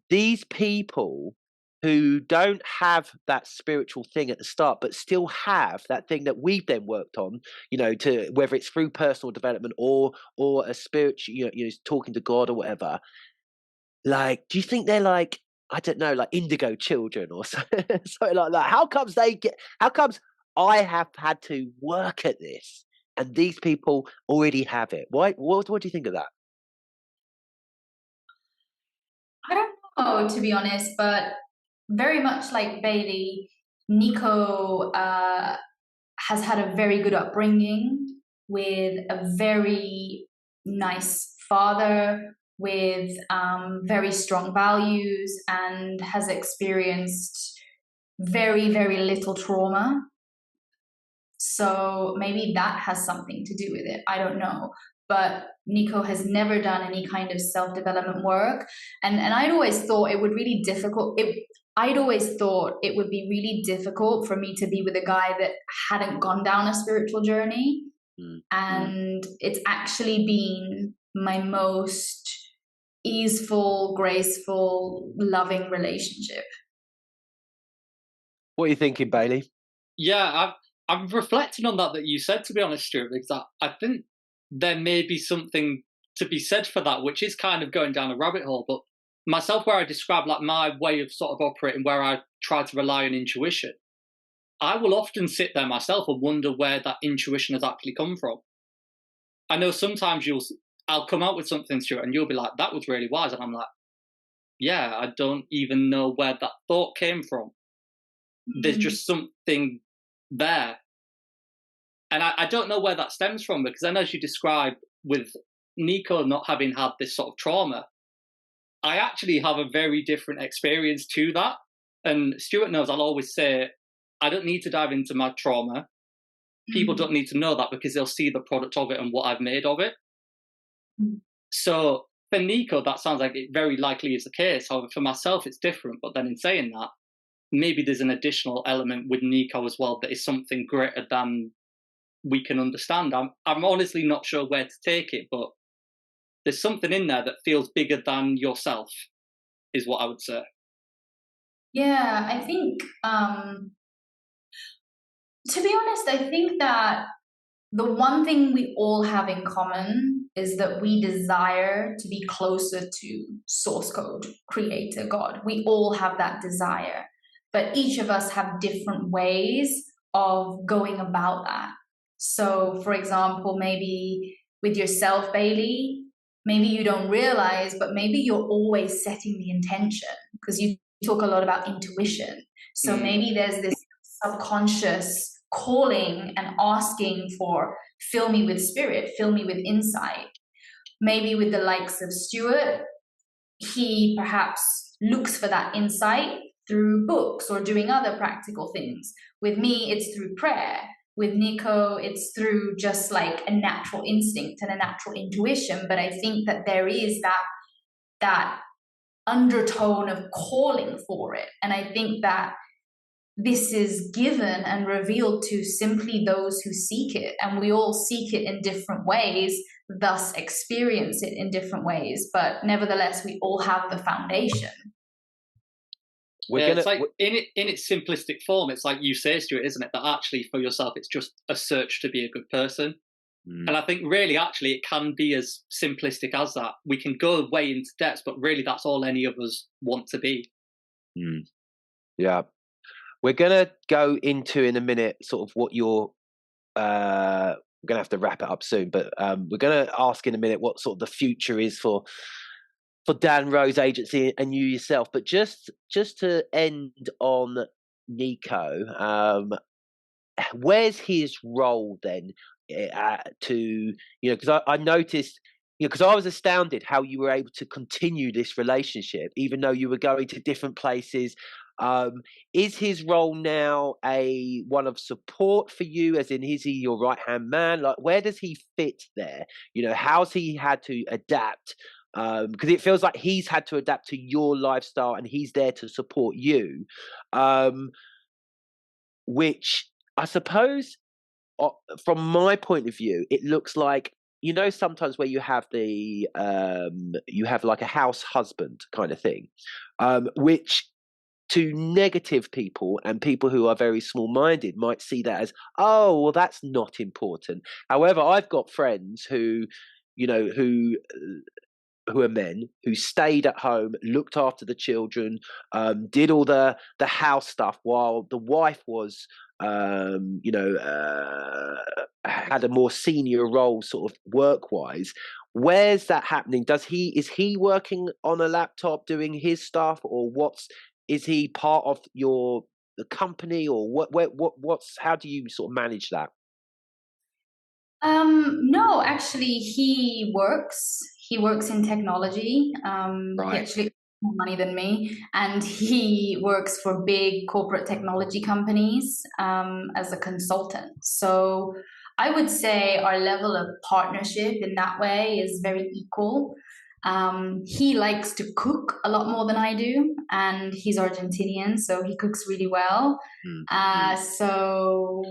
these people who don't have that spiritual thing at the start, but still have that thing that we've then worked on, to whether it's through personal development or a spiritual, talking to God or whatever. Like, do you think they're like, I don't know, like indigo children or something like that? How comes I have had to work at this and these people already have it? Why? What do you think of that? I don't know, to be honest, but very much like Bailey, Nico has had a very good upbringing with a very nice father, with very strong values, and has experienced very, very little trauma. So maybe that has something to do with it. I don't know. But Nico has never done any kind of self-development work. And I'd always thought it would really difficult. I'd always thought it would be really difficult for me to be with a guy that hadn't gone down a spiritual journey. And it's actually been my most easeful, graceful, loving relationship. What are you thinking, Bailey? Yeah, I'm reflecting on that you said, to be honest, Stuart, because I think there may be something to be said for that, which is kind of going down a rabbit hole. But myself, where I describe like my way of sort of operating, where I try to rely on intuition, I will often sit there myself and wonder where that intuition has actually come from. I know sometimes I'll come out with something, Stuart, and you'll be like, that was really wise. And I'm like, yeah, I don't even know where that thought came from. There's just something there. And I don't know where that stems from, because then, as you described with Nico not having had this sort of trauma, I actually have a very different experience to that. And Stuart knows I'll always say, I don't need to dive into my trauma. People don't need to know that, because they'll see the product of it and what I've made of it. So for Nico, that sounds like it very likely is the case. However, for myself, it's different. But then in saying that, maybe there's an additional element with Nico as well that is something greater than we can understand. I'm honestly not sure where to take it, but there's something in there that feels bigger than yourself, is what I would say. Yeah, I think, to be honest, I think that the one thing we all have in common is that we desire to be closer to source code, creator, God. We all have that desire, but each of us have different ways of going about that. So, for example, maybe with yourself, Bailey, maybe you don't realize, but maybe you're always setting the intention, because you talk a lot about intuition. So maybe there's this subconscious calling and asking for, fill me with spirit, fill me with insight. Maybe with the likes of Stuart, he perhaps looks for that insight through books or doing other practical things. With me, it's through prayer. With Nico, it's through just like a natural instinct and a natural intuition. But I think that there is that undertone of calling for it. And I think that this is given and revealed to simply those who seek it. And we all seek it in different ways, thus experience it in different ways. But nevertheless, we all have the foundation. It's like in its simplistic form, it's like you say, Stuart, isn't it? That actually for yourself, it's just a search to be a good person. And I think really, actually, it can be as simplistic as that. We can go way into depth, but really that's all any of us want to be. Yeah. We're going to go into in a minute sort of what you're we're going to have to wrap it up soon, but we're going to ask in a minute what sort of the future is for Dansrose Agency and you yourself. But just to end on Nico, where's his role then because I noticed, because I was astounded how you were able to continue this relationship even though you were going to different places. Is his role now one of support for you, as in is he your right hand man? Like, where does he fit there? How's he had to adapt? Because it feels like he's had to adapt to your lifestyle and he's there to support you, which I suppose from my point of view, it looks like, sometimes where you have you have like a house husband kind of thing, which to negative people and people who are very small-minded might see that as, oh, well, that's not important. However, I've got friends who are men who stayed at home, looked after the children, did all the house stuff while the wife was, had a more senior role sort of work-wise. Where's that happening? Is he working on a laptop doing his stuff, or is he part of the company, or how do you sort of manage that? No, actually, he works in technology. Right. He actually earns more money than me, and he works for big corporate technology companies as a consultant. So I would say our level of partnership in that way is very equal. He likes to cook a lot more than I do, and he's Argentinian, so he cooks really well. So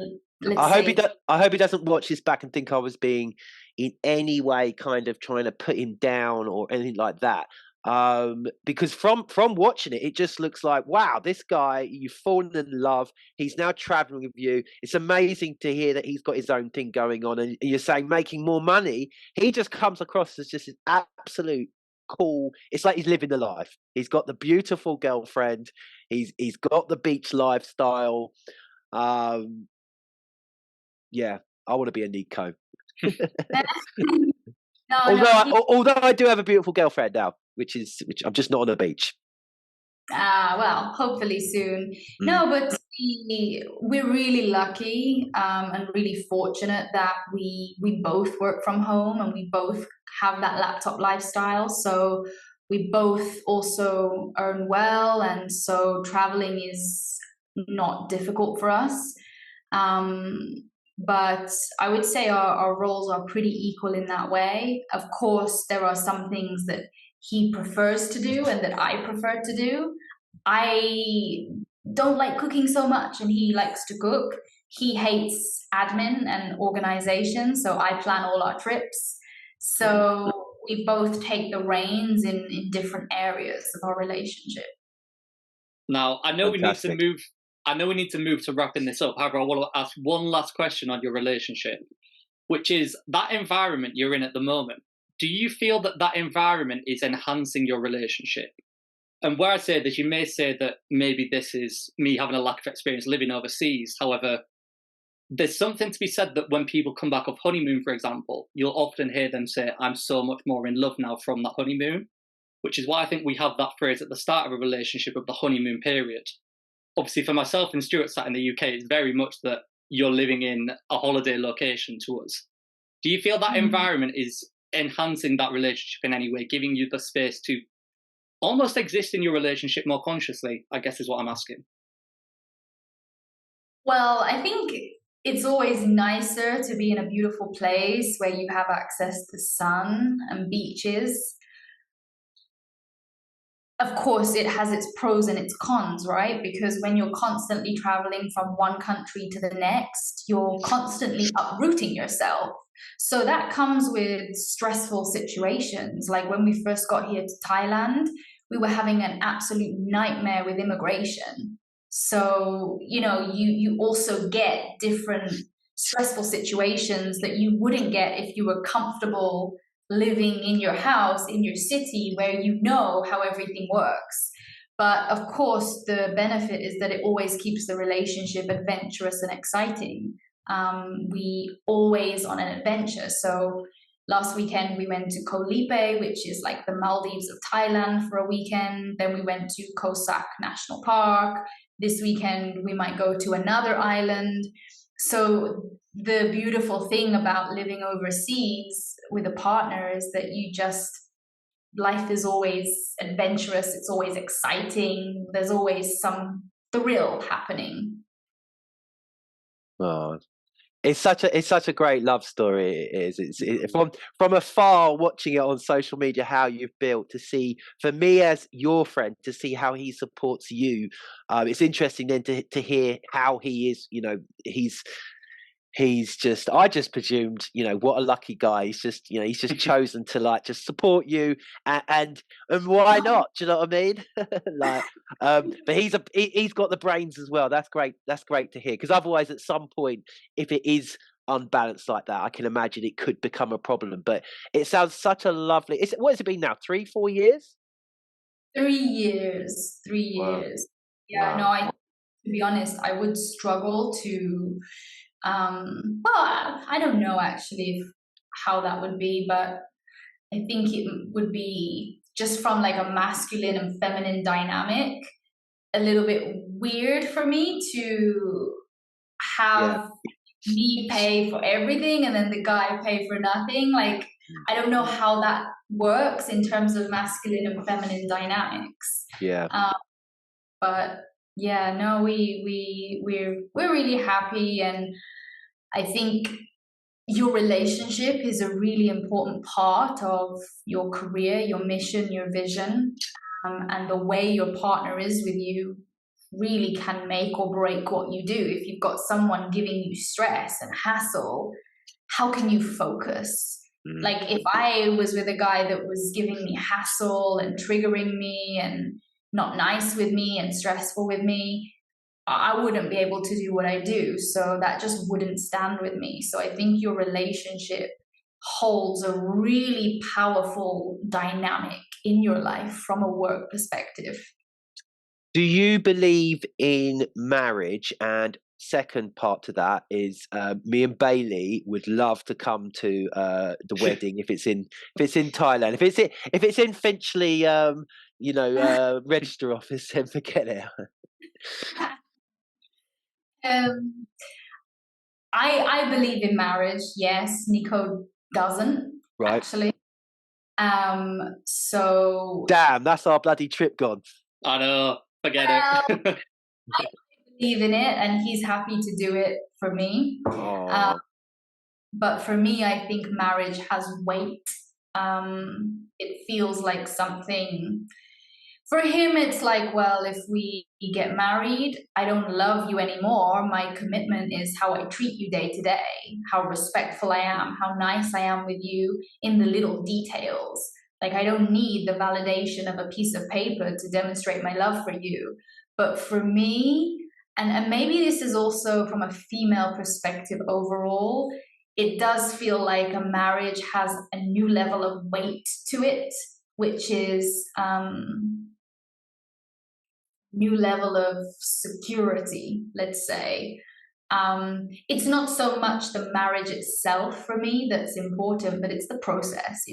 I hope he doesn't watch this back and think I was being in any way kind of trying to put him down or anything like that. Because from watching it, it just looks like, wow, this guy, you've fallen in love. He's now traveling with you. It's amazing to hear that he's got his own thing going on, and you're saying making more money. He just comes across as just an absolute cool. It's like he's living the life. He's got the beautiful girlfriend. He's got the beach lifestyle. Yeah, I want to be a Nico. Although I do have a beautiful girlfriend now, which I'm just not on the beach. Well, hopefully soon. No, but we're really lucky and really fortunate that we both work from home and we both have that laptop lifestyle. So we both also earn well, and so traveling is not difficult for us. But I would say our roles are pretty equal in that way. Of course, there are some things that he prefers to do and that I prefer to do. I don't like cooking so much, and he likes to cook. He hates admin and organization, so I plan all our trips. So we both take the reins in different areas of our relationship. Now, I know Fantastic. We need to move to wrapping this up. However, I want to ask one last question on your relationship, which is that environment you're in at the moment. Do you feel that environment is enhancing your relationship? And where I say this, you may say that maybe this is me having a lack of experience living overseas. However, there's something to be said that when people come back off honeymoon, for example, you'll often hear them say, I'm so much more in love now from that honeymoon. which is why I think we have that phrase at the start of a relationship of the honeymoon period. Obviously, for myself and Stuart sat in the UK, it's very much that you're living in a holiday location to us. Do you feel that environment is enhancing that relationship in any way, giving you the space to almost exist in your relationship more consciously, I guess is what I'm asking? Well, I think it's always nicer to be in a beautiful place where you have access to sun and beaches. Of course, it has its pros and its cons, right? Because when you're constantly traveling from one country to the next, you're constantly uprooting yourself. So that comes with stressful situations. Like when we first got here to Thailand, we were having an absolute nightmare with immigration. So, you also get different stressful situations that you wouldn't get if you were comfortable living in your house, in your city, where you know how everything works. But of course, the benefit is that it always keeps the relationship adventurous and exciting. We always on an adventure. So last weekend we went to Koh Lipe, which is like the Maldives of Thailand, for a weekend. Then we went to Koh Sak National Park. This weekend we might go to another island. So the beautiful thing about living overseas with a partner is that life is always adventurous, it's always exciting, there's always some thrill happening. Oh, it's such a great love story. It is. From afar, watching it on social media, how you've built, to see, for me as your friend, to see how he supports you. It's interesting then to hear how he is. He's just, I just presumed, what a lucky guy. He's just chosen to just support you, and why not? Do you know what I mean? But he's got the brains as well. That's great. That's great to hear, because otherwise, at some point, if it is unbalanced like that, I can imagine it could become a problem. But it sounds such a lovely. What has it been now? 3-4 years? 3 years. 3 years. Wow. Yeah. Wow. No. To be honest, I would struggle to. Well, I don't know actually how that would be, but I think it would be just from like a masculine and feminine dynamic, a little bit weird for me to have me pay for everything and then the guy pay for nothing. Like, I don't know how that works in terms of masculine and feminine dynamics. Yeah. But yeah, no, we're really happy, and I think your relationship is a really important part of your career, your mission, your vision, and the way your partner is with you really can make or break what you do. If you've got someone giving you stress and hassle, how can you focus? Like if I was with a guy that was giving me hassle and triggering me and not nice with me and stressful with me, I wouldn't be able to do what I do. So that just wouldn't stand with me. So I think your relationship holds a really powerful dynamic in your life from a work perspective. Do you believe in marriage? And second part to that is, me and Bailey would love to come to the wedding if it's in Thailand. If it's in Finchley, register office, then forget it. I believe in marriage. Yes, Nico doesn't, right, actually. So damn, that's our bloody trip gone. I know. Forget it. I believe in it, and he's happy to do it for me. But for me, I think marriage has weight. It feels like something. For him, it's like, well, if we get married, I don't love you anymore. My commitment is how I treat you day to day, how respectful I am, how nice I am with you in the little details. Like, I don't need the validation of a piece of paper to demonstrate my love for you. But for me, and maybe this is also from a female perspective overall, it does feel like a marriage has a new level of weight to it, which is new level of security, let's say. It's not so much the marriage itself for me that's important, but it's the process,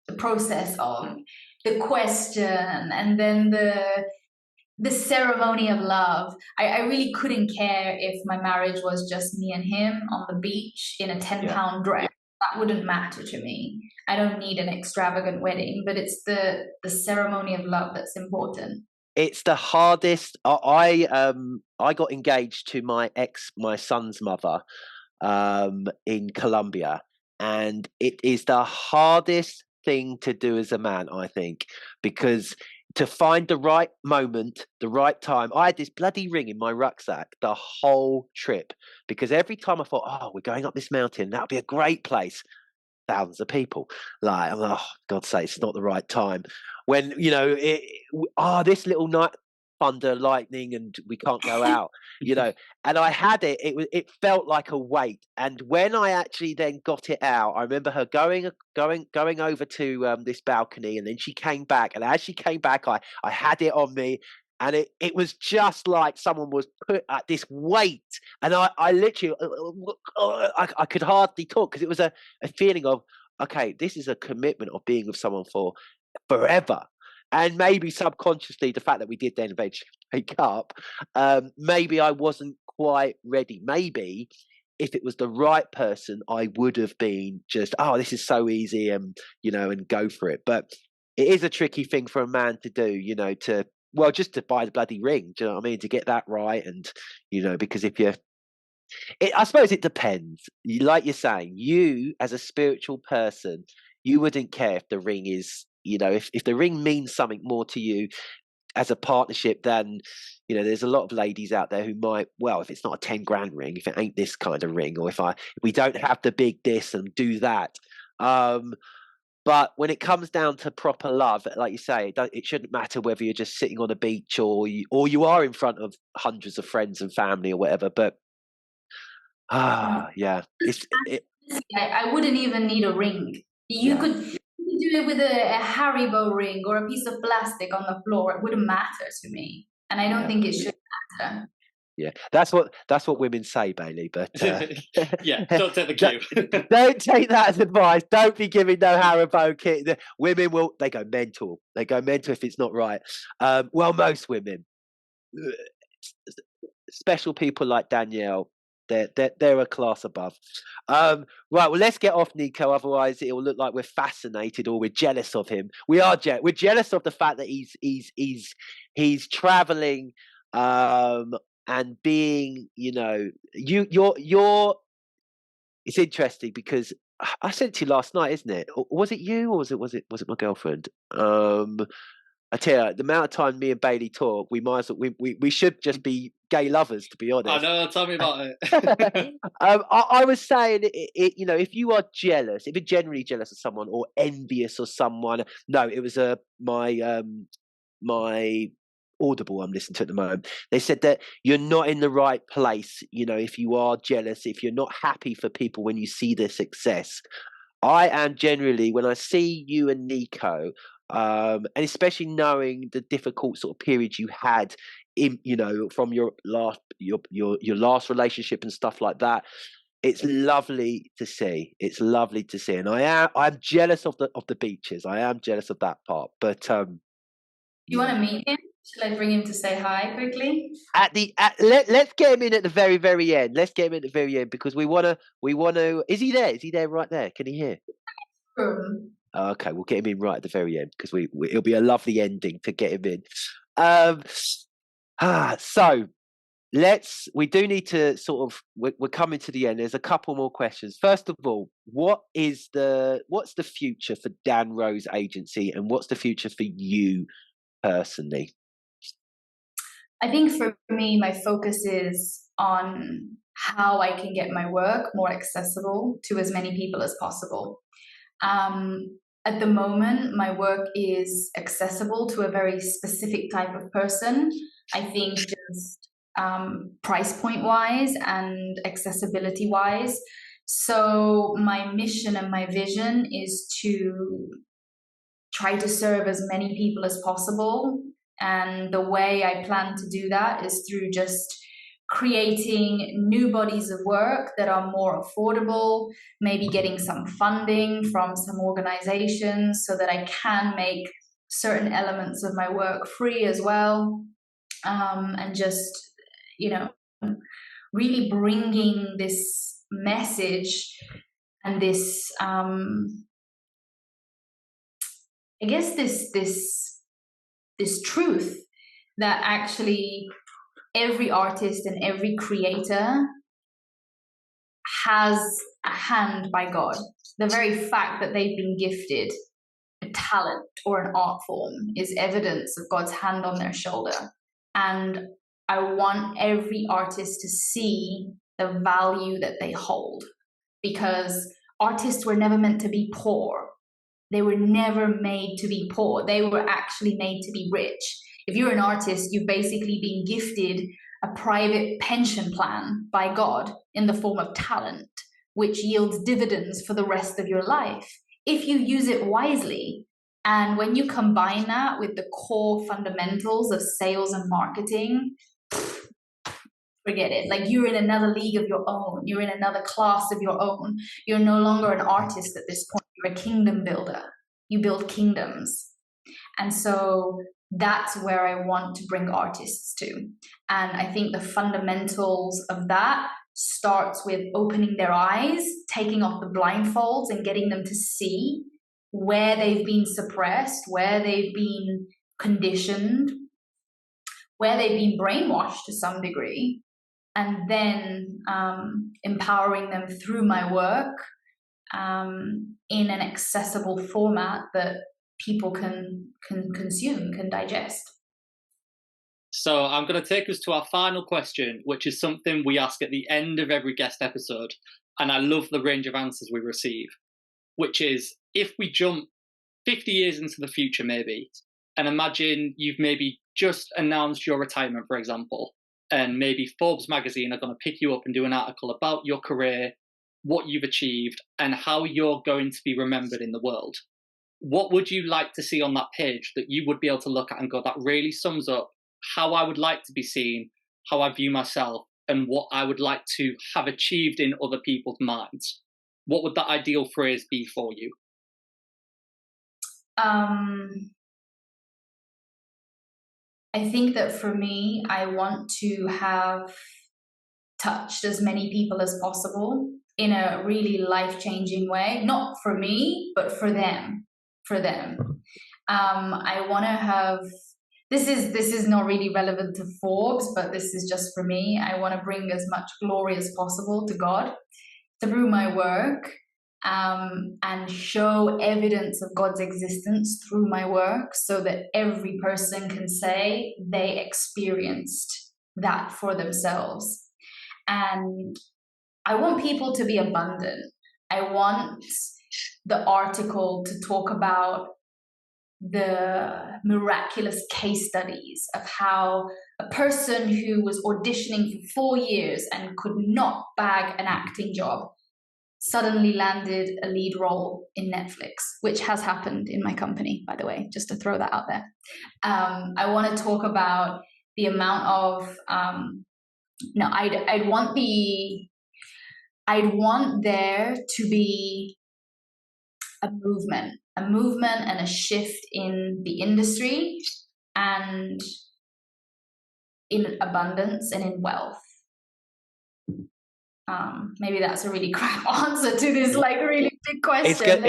the process of the question and then the ceremony of love. I really couldn't care if my marriage was just me and him on the beach in a 10-pound dress. That wouldn't matter to me. I don't need an extravagant wedding, but it's the ceremony of love that's important. It's the hardest. I got engaged to my son's mother in Colombia, and it is the hardest thing to do as a man, I think, because to find the right moment, the right time. I had this bloody ring in my rucksack the whole trip, because every time I thought, oh, we're going up this mountain, that'll be a great place. Thousands of people. Like, oh, God's sake, it's not the right time. When, this little night, thunder, lightning, and we can't go out, and I had it. It felt like a weight. And when I actually then got it out, I remember her going over to this balcony, and then she came back. And as she came back, I had it on me, and it was just like someone was put at this weight, and I literally I could hardly talk, because it was a feeling of, okay, this is a commitment of being with someone for forever. And maybe subconsciously, the fact that we did then eventually break up, maybe I wasn't quite ready. Maybe if it was the right person, I would have been just, oh, this is so easy, and go for it. But it is a tricky thing for a man to do, just to buy the bloody ring. Do you know what I mean? To get that right, and because if you, I suppose it depends. Like you're saying, you as a spiritual person, you wouldn't care if the ring is, if the ring means something more to you as a partnership than, there's a lot of ladies out there who might, well, if it's not a 10 grand ring, if it ain't this kind of ring, or if we don't have the big this and do that. But when it comes down to proper love, like you say, it shouldn't matter whether you're just sitting on a beach or you are in front of hundreds of friends and family or whatever. But yeah, I wouldn't even need a ring. You could do it with a Haribo ring or a piece of plastic on the floor. It wouldn't matter to me, and I don't think it should matter. Yeah, that's what women say, Bailey. But yeah, don't take the cue. Don't take that as advice. Don't be giving no Haribo kit. The women they go mental. They go mental if it's not right. Well, most women, special people like Danielle, they're a class above. Right, well, let's get off Nico. Otherwise, it will look like we're fascinated or we're jealous of him. We're jealous of the fact that he's traveling. And being, you're. It's interesting because I sent it to you last night, isn't it? Or was it you, or was it my girlfriend? I tell you, the amount of time me and Bailey talk, we might as well, we should just be gay lovers, to be honest. I know. Tell me about it. I was saying, if you are jealous, if you're generally jealous of someone or envious of someone, no, it was my Audible I'm listening to at the moment. They said that you're not in the right place. If you are jealous, if you're not happy for people when you see their success. I am generally, when I see you and Nico, and especially knowing the difficult sort of period you had in, from your last relationship and stuff like that. It's lovely to see. It's lovely to see, and I'm jealous of the beaches. I am jealous of that part. But you want to meet him? Should I bring him to say hi quickly? Let's get him in at the very, very end. Let's get him at the very end because we want to. Is he there? Is he there right there? Can he hear? Okay, we'll get him in right at the very end because it'll be a lovely ending to get him in. So we do need to sort of, we're coming to the end. There's a couple more questions. First of all, what's the future for Dansrose Agency, and what's the future for you personally? I think for me, my focus is on how I can get my work more accessible to as many people as possible. At the moment, my work is accessible to a very specific type of person. I think just price point wise and accessibility wise. So my mission and my vision is to try to serve as many people as possible. And the way I plan to do that is through just creating new bodies of work that are more affordable, maybe getting some funding from some organizations so that I can make certain elements of my work free as well, and just, you know, really bringing this message and this, I guess this truth that actually every artist and every creator has a hand by God. The very fact that they've been gifted a talent or an art form is evidence of God's hand on their shoulder. And I want every artist to see the value that they hold, because artists were never meant to be poor. They were never made to be poor. They were actually made to be rich. If you're an artist, you've basically been gifted a private pension plan by God in the form of talent, which yields dividends for the rest of your life, if you use it wisely. And when you combine that with the core fundamentals of sales and marketing, forget it. Like, you're in another league of your own. You're in another class of your own. You're no longer an artist at this point. You're a kingdom builder. You build kingdoms. And so that's where I want to bring artists to. And I think the fundamentals of that starts with opening their eyes, taking off the blindfolds and getting them to see where they've been suppressed, where they've been conditioned, where they've been brainwashed to some degree, and then empowering them through my work in an accessible format that people can consume, can digest. So I'm going to take us to our final question, which is something we ask at the end of every guest episode. And I love the range of answers we receive, which is, if we jump 50 years into the future, maybe, and imagine you've maybe just announced your retirement, for example, and maybe Forbes magazine are going to pick you up and do an article about your career, what you've achieved, and how you're going to be remembered in the world. What would you like to see on that page that you would be able to look at and go, that really sums up how I would like to be seen, how I view myself, and what I would like to have achieved in other people's minds? What would that ideal phrase be for you? I think that for me, I want to have touched as many people as possible in a really life-changing way. Not for me, but for them. I want to have, this is not really relevant to Forbes, but this is just for me. I want to bring as much glory as possible to God through my work, and show evidence of God's existence through my work, so that every person can say they experienced that for themselves. And I want people to be abundant. I want the article to talk about the miraculous case studies of how a person who was auditioning for 4 years and could not bag an acting job suddenly landed a lead role in Netflix, which has happened in my company, by the way, just to throw that out there. I want to talk about the amount of, I'd want there to be a movement and a shift in the industry and in abundance and in wealth. Maybe that's a really crap answer to this like really big question.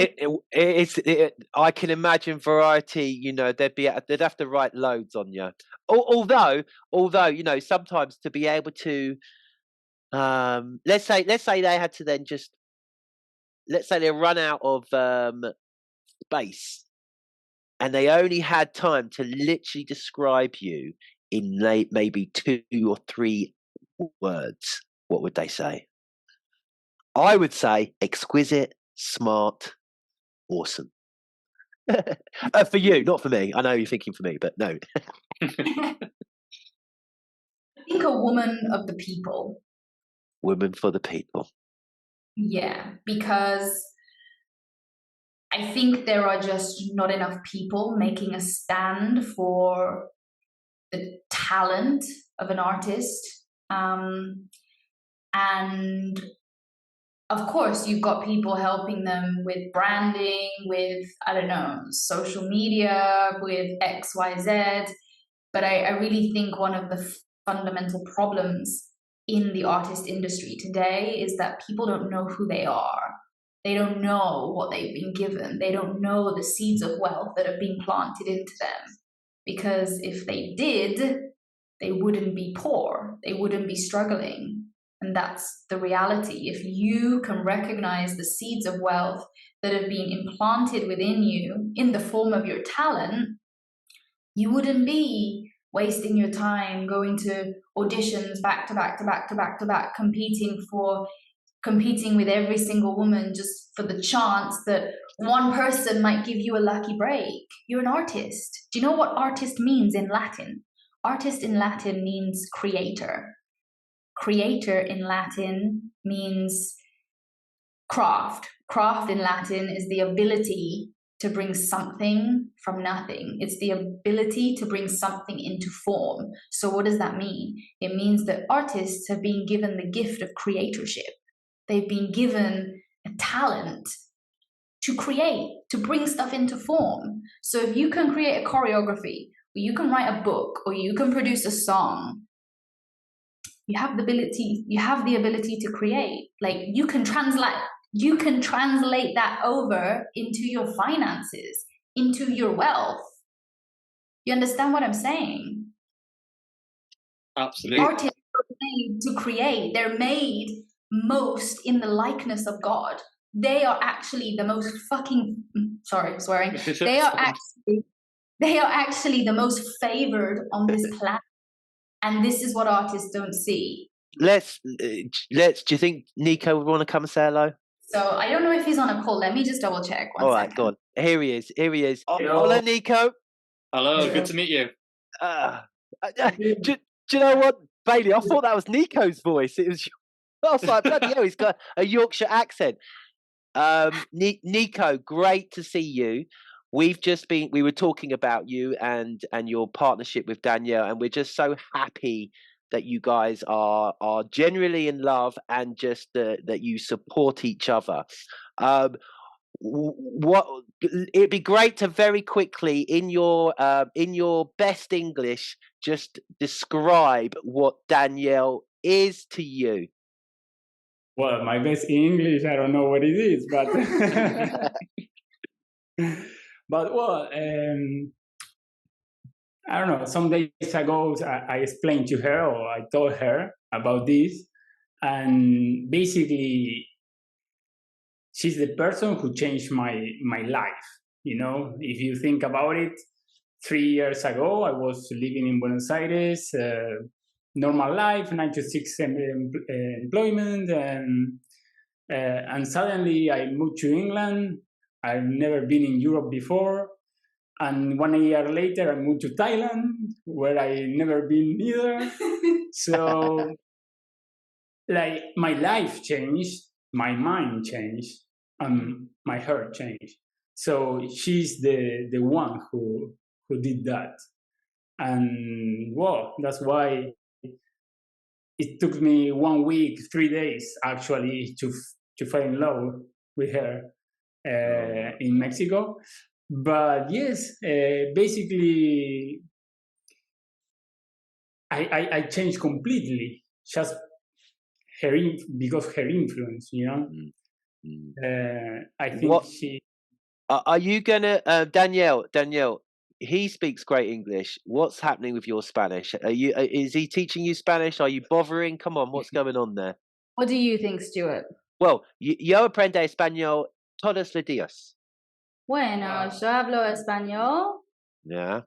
I can imagine Variety. You know, they'd have to write loads on you. Although, you know, sometimes to be able to, let's say they had to then just, let's say they run out of space, and they only had time to literally describe you in maybe 2 or 3 words. What would they say? I would say exquisite, smart, awesome. For you, not for me. I know you're thinking for me, but no. I think a woman of the people. Woman for the people. Yeah, because I think there are just not enough people making a stand for the talent of an artist. And of course, you've got people helping them with branding, with, I don't know, social media, with XYZ. But I really think one of the fundamental problems in the artist industry today is that people don't know who they are. They don't know what they've been given. They don't know the seeds of wealth that have been planted into them. Because if they did, they wouldn't be poor. They wouldn't be struggling. And that's the reality. If you can recognize the seeds of wealth that have been implanted within you in the form of your talent, you wouldn't be wasting your time going to auditions back to back to back to back to back, competing with every single woman just for the chance that one person might give you a lucky break. You're an artist. Do you know what artist means in Latin? Artist in Latin means creator. Creator in Latin means craft. Craft in Latin is the ability to bring something from nothing. It's the ability to bring something into form. So what does that mean? It means that artists have been given the gift of creatorship. They've been given a talent to create, to bring stuff into form. So if you can create a choreography, or you can write a book, or you can produce a song, you have the ability to create. Like you can translate that over into your finances, into your wealth. You understand what I'm saying? Absolutely. Artists are made to create. They're made most in the likeness of God. They are actually the most sorry, swearing. They are actually the most favored on this planet. And this is what artists don't see. Let's. Do you think Nico would want to come and say hello? So I don't know if he's on a call. Let me just double check. All right, go on. Here he is. Hello, Nico. Hello, good to meet you. Do you know what, Bailey? I thought that was Nico's voice. I was like, bloody hell, he's got a Yorkshire accent. Nico, great to see you. We were talking about you and your partnership with Danielle, and we're just so happy that you guys are generally in love and just that you support each other. It'd be great to very quickly in your best English just describe what Danielle is to you. Well, my best English, I don't know what it is, but but well, I don't know. Some days ago, I explained to her, or I told her about this, and basically, she's the person who changed my life. You know, if you think about it, 3 years ago, I was living in Buenos Aires, normal life, 9 to 6 employment, and suddenly I moved to England. I've never been in Europe before. And 1 year later, I moved to Thailand, where I never been either. So, like, my life changed, my mind changed, and my heart changed. So she's the one who did that. And, well, that's why it took me 1 week, 3 days, actually, to fall in love with her in Mexico. But yes, basically, I changed completely just because her influence, you know. I think she. Are you gonna Danielle? He speaks great English. What's happening with your Spanish? Is he teaching you Spanish? Are you bothering? Come on, what's going on there? What do you think, Stuart? Well, yo aprendo español todos los días. Bueno, yo hablo español. Yeah.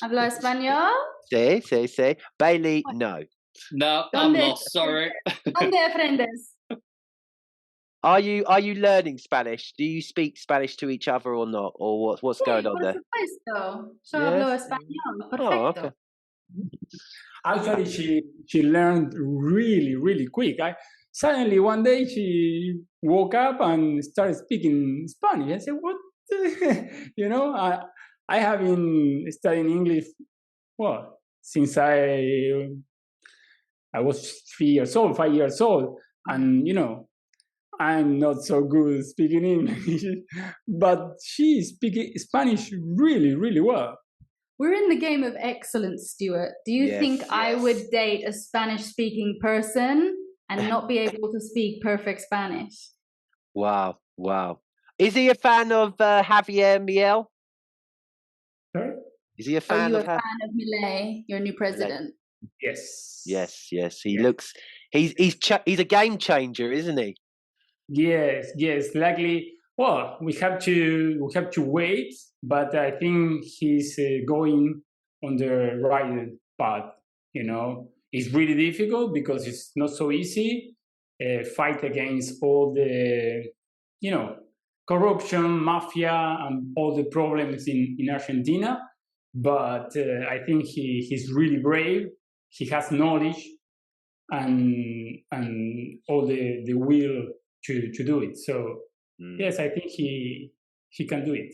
¿Hablo español? Sí. Bailey, no. No, I'm lost. Sorry. ¿Dónde aprendes? Are you learning Spanish? Do you speak Spanish to each other or not? Or what's going on there? Por supuesto. Yo hablo español. Perfecto. Oh, okay. Actually, she learned really, really quick. Suddenly one day she woke up and started speaking Spanish. I said, "What?" You know, I have been studying English, well, since I was 3 years old, 5 years old, and you know, I'm not so good speaking English, but she is speaking Spanish really, really well. We're in the game of excellence, Stuart. Do you think I would date a Spanish-speaking person and not be able to speak perfect Spanish? Wow. Is he a fan of Javier Milei? Sorry? Is he a Are fan you a of fan of Milei, your new president? Yes. Yes. He looks. He's a game changer, isn't he? Yes. Likely, well, we have to wait, but I think he's going on the right path. You know, it's really difficult because it's not so easy fight against all the, corruption, mafia, and all the problems in Argentina. But I think he's really brave. He has knowledge and all the will to do it. So yes, I think he can do it.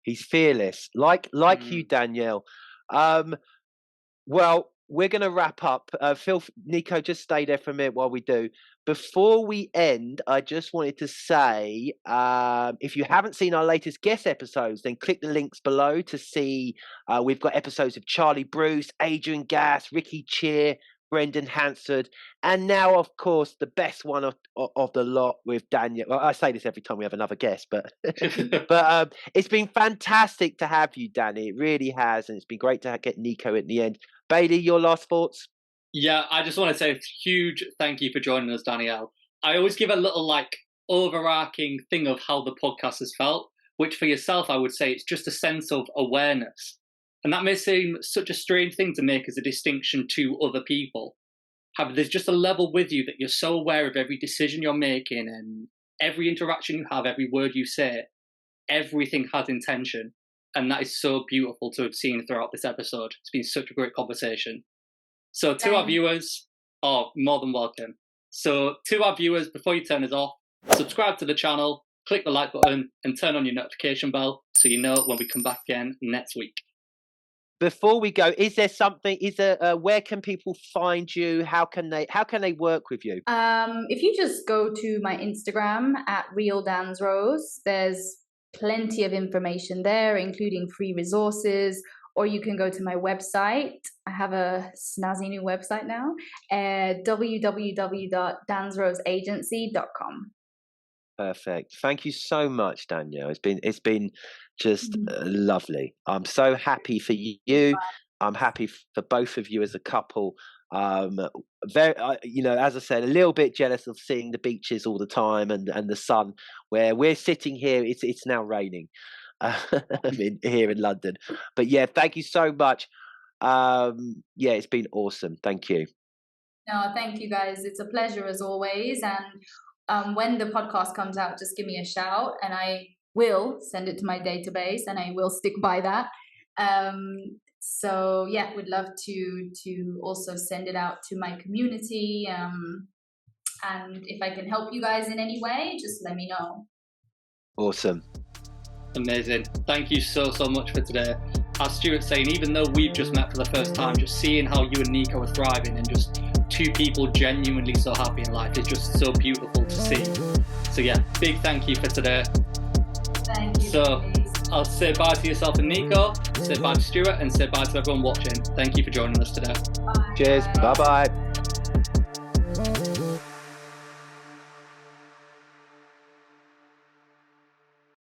He's fearless, like you, Danielle. Well, we're going to wrap up. Nico, just stay there for a minute while we do. Before we end, I just wanted to say, if you haven't seen our latest guest episodes, then click the links below to see. We've got episodes of Charlie Bruce, Adrian Gass, Ricky Cheer, Brendan Hansard, and now, of course, the best one of the lot with Daniel. Well, I say this every time we have another guest, but it's been fantastic to have you, Danny. It really has, and it's been great to get Nico at the end. Bailey, your last thoughts? Yeah, I just want to say a huge thank you for joining us, Danielle. I always give a little overarching thing of how the podcast has felt, which for yourself, I would say it's just a sense of awareness. And that may seem such a strange thing to make as a distinction to other people. However, there's just a level with you that you're so aware of every decision you're making and every interaction you have, every word you say, everything has intention. And that is so beautiful to have seen throughout this episode. It's been such a great conversation. So to our viewers, more than welcome. So to our viewers, before you turn us off, subscribe to the channel, click the like button and turn on your notification bell so you know when we come back again next week. Before we go, is there something? Where can people find you? How can they work with you? If you just go to my Instagram at @realdansrose, there's plenty of information there, including free resources. Or you can go to my website. I have a snazzy new website now, www.dansroseagency.com. Perfect. Thank you so much, Danielle. It's been just lovely. I'm so happy for you. I'm happy for both of you as a couple. Very, as I said, a little bit jealous of seeing the beaches all the time and the sun. Where we're sitting here, it's now raining. Here in London. But yeah, thank you so much. It's been awesome. Thank you. No, thank you guys. It's a pleasure as always. And when the podcast comes out, just give me a shout and I will send it to my database and I will stick by that. So yeah, would love to also send it out to my community. And if I can help you guys in any way, just let me know. Awesome. Amazing. Thank you so much for today. As Stuart's saying, even though we've just met for the first time, just seeing how you and Nico are thriving and just two people genuinely so happy in life is just so beautiful to see. So yeah, big thank you for today. Thank you. So I'll say bye to yourself and Nico, say bye to Stuart, and say bye to everyone watching. Thank you for joining us today. Bye. Cheers. Bye-bye.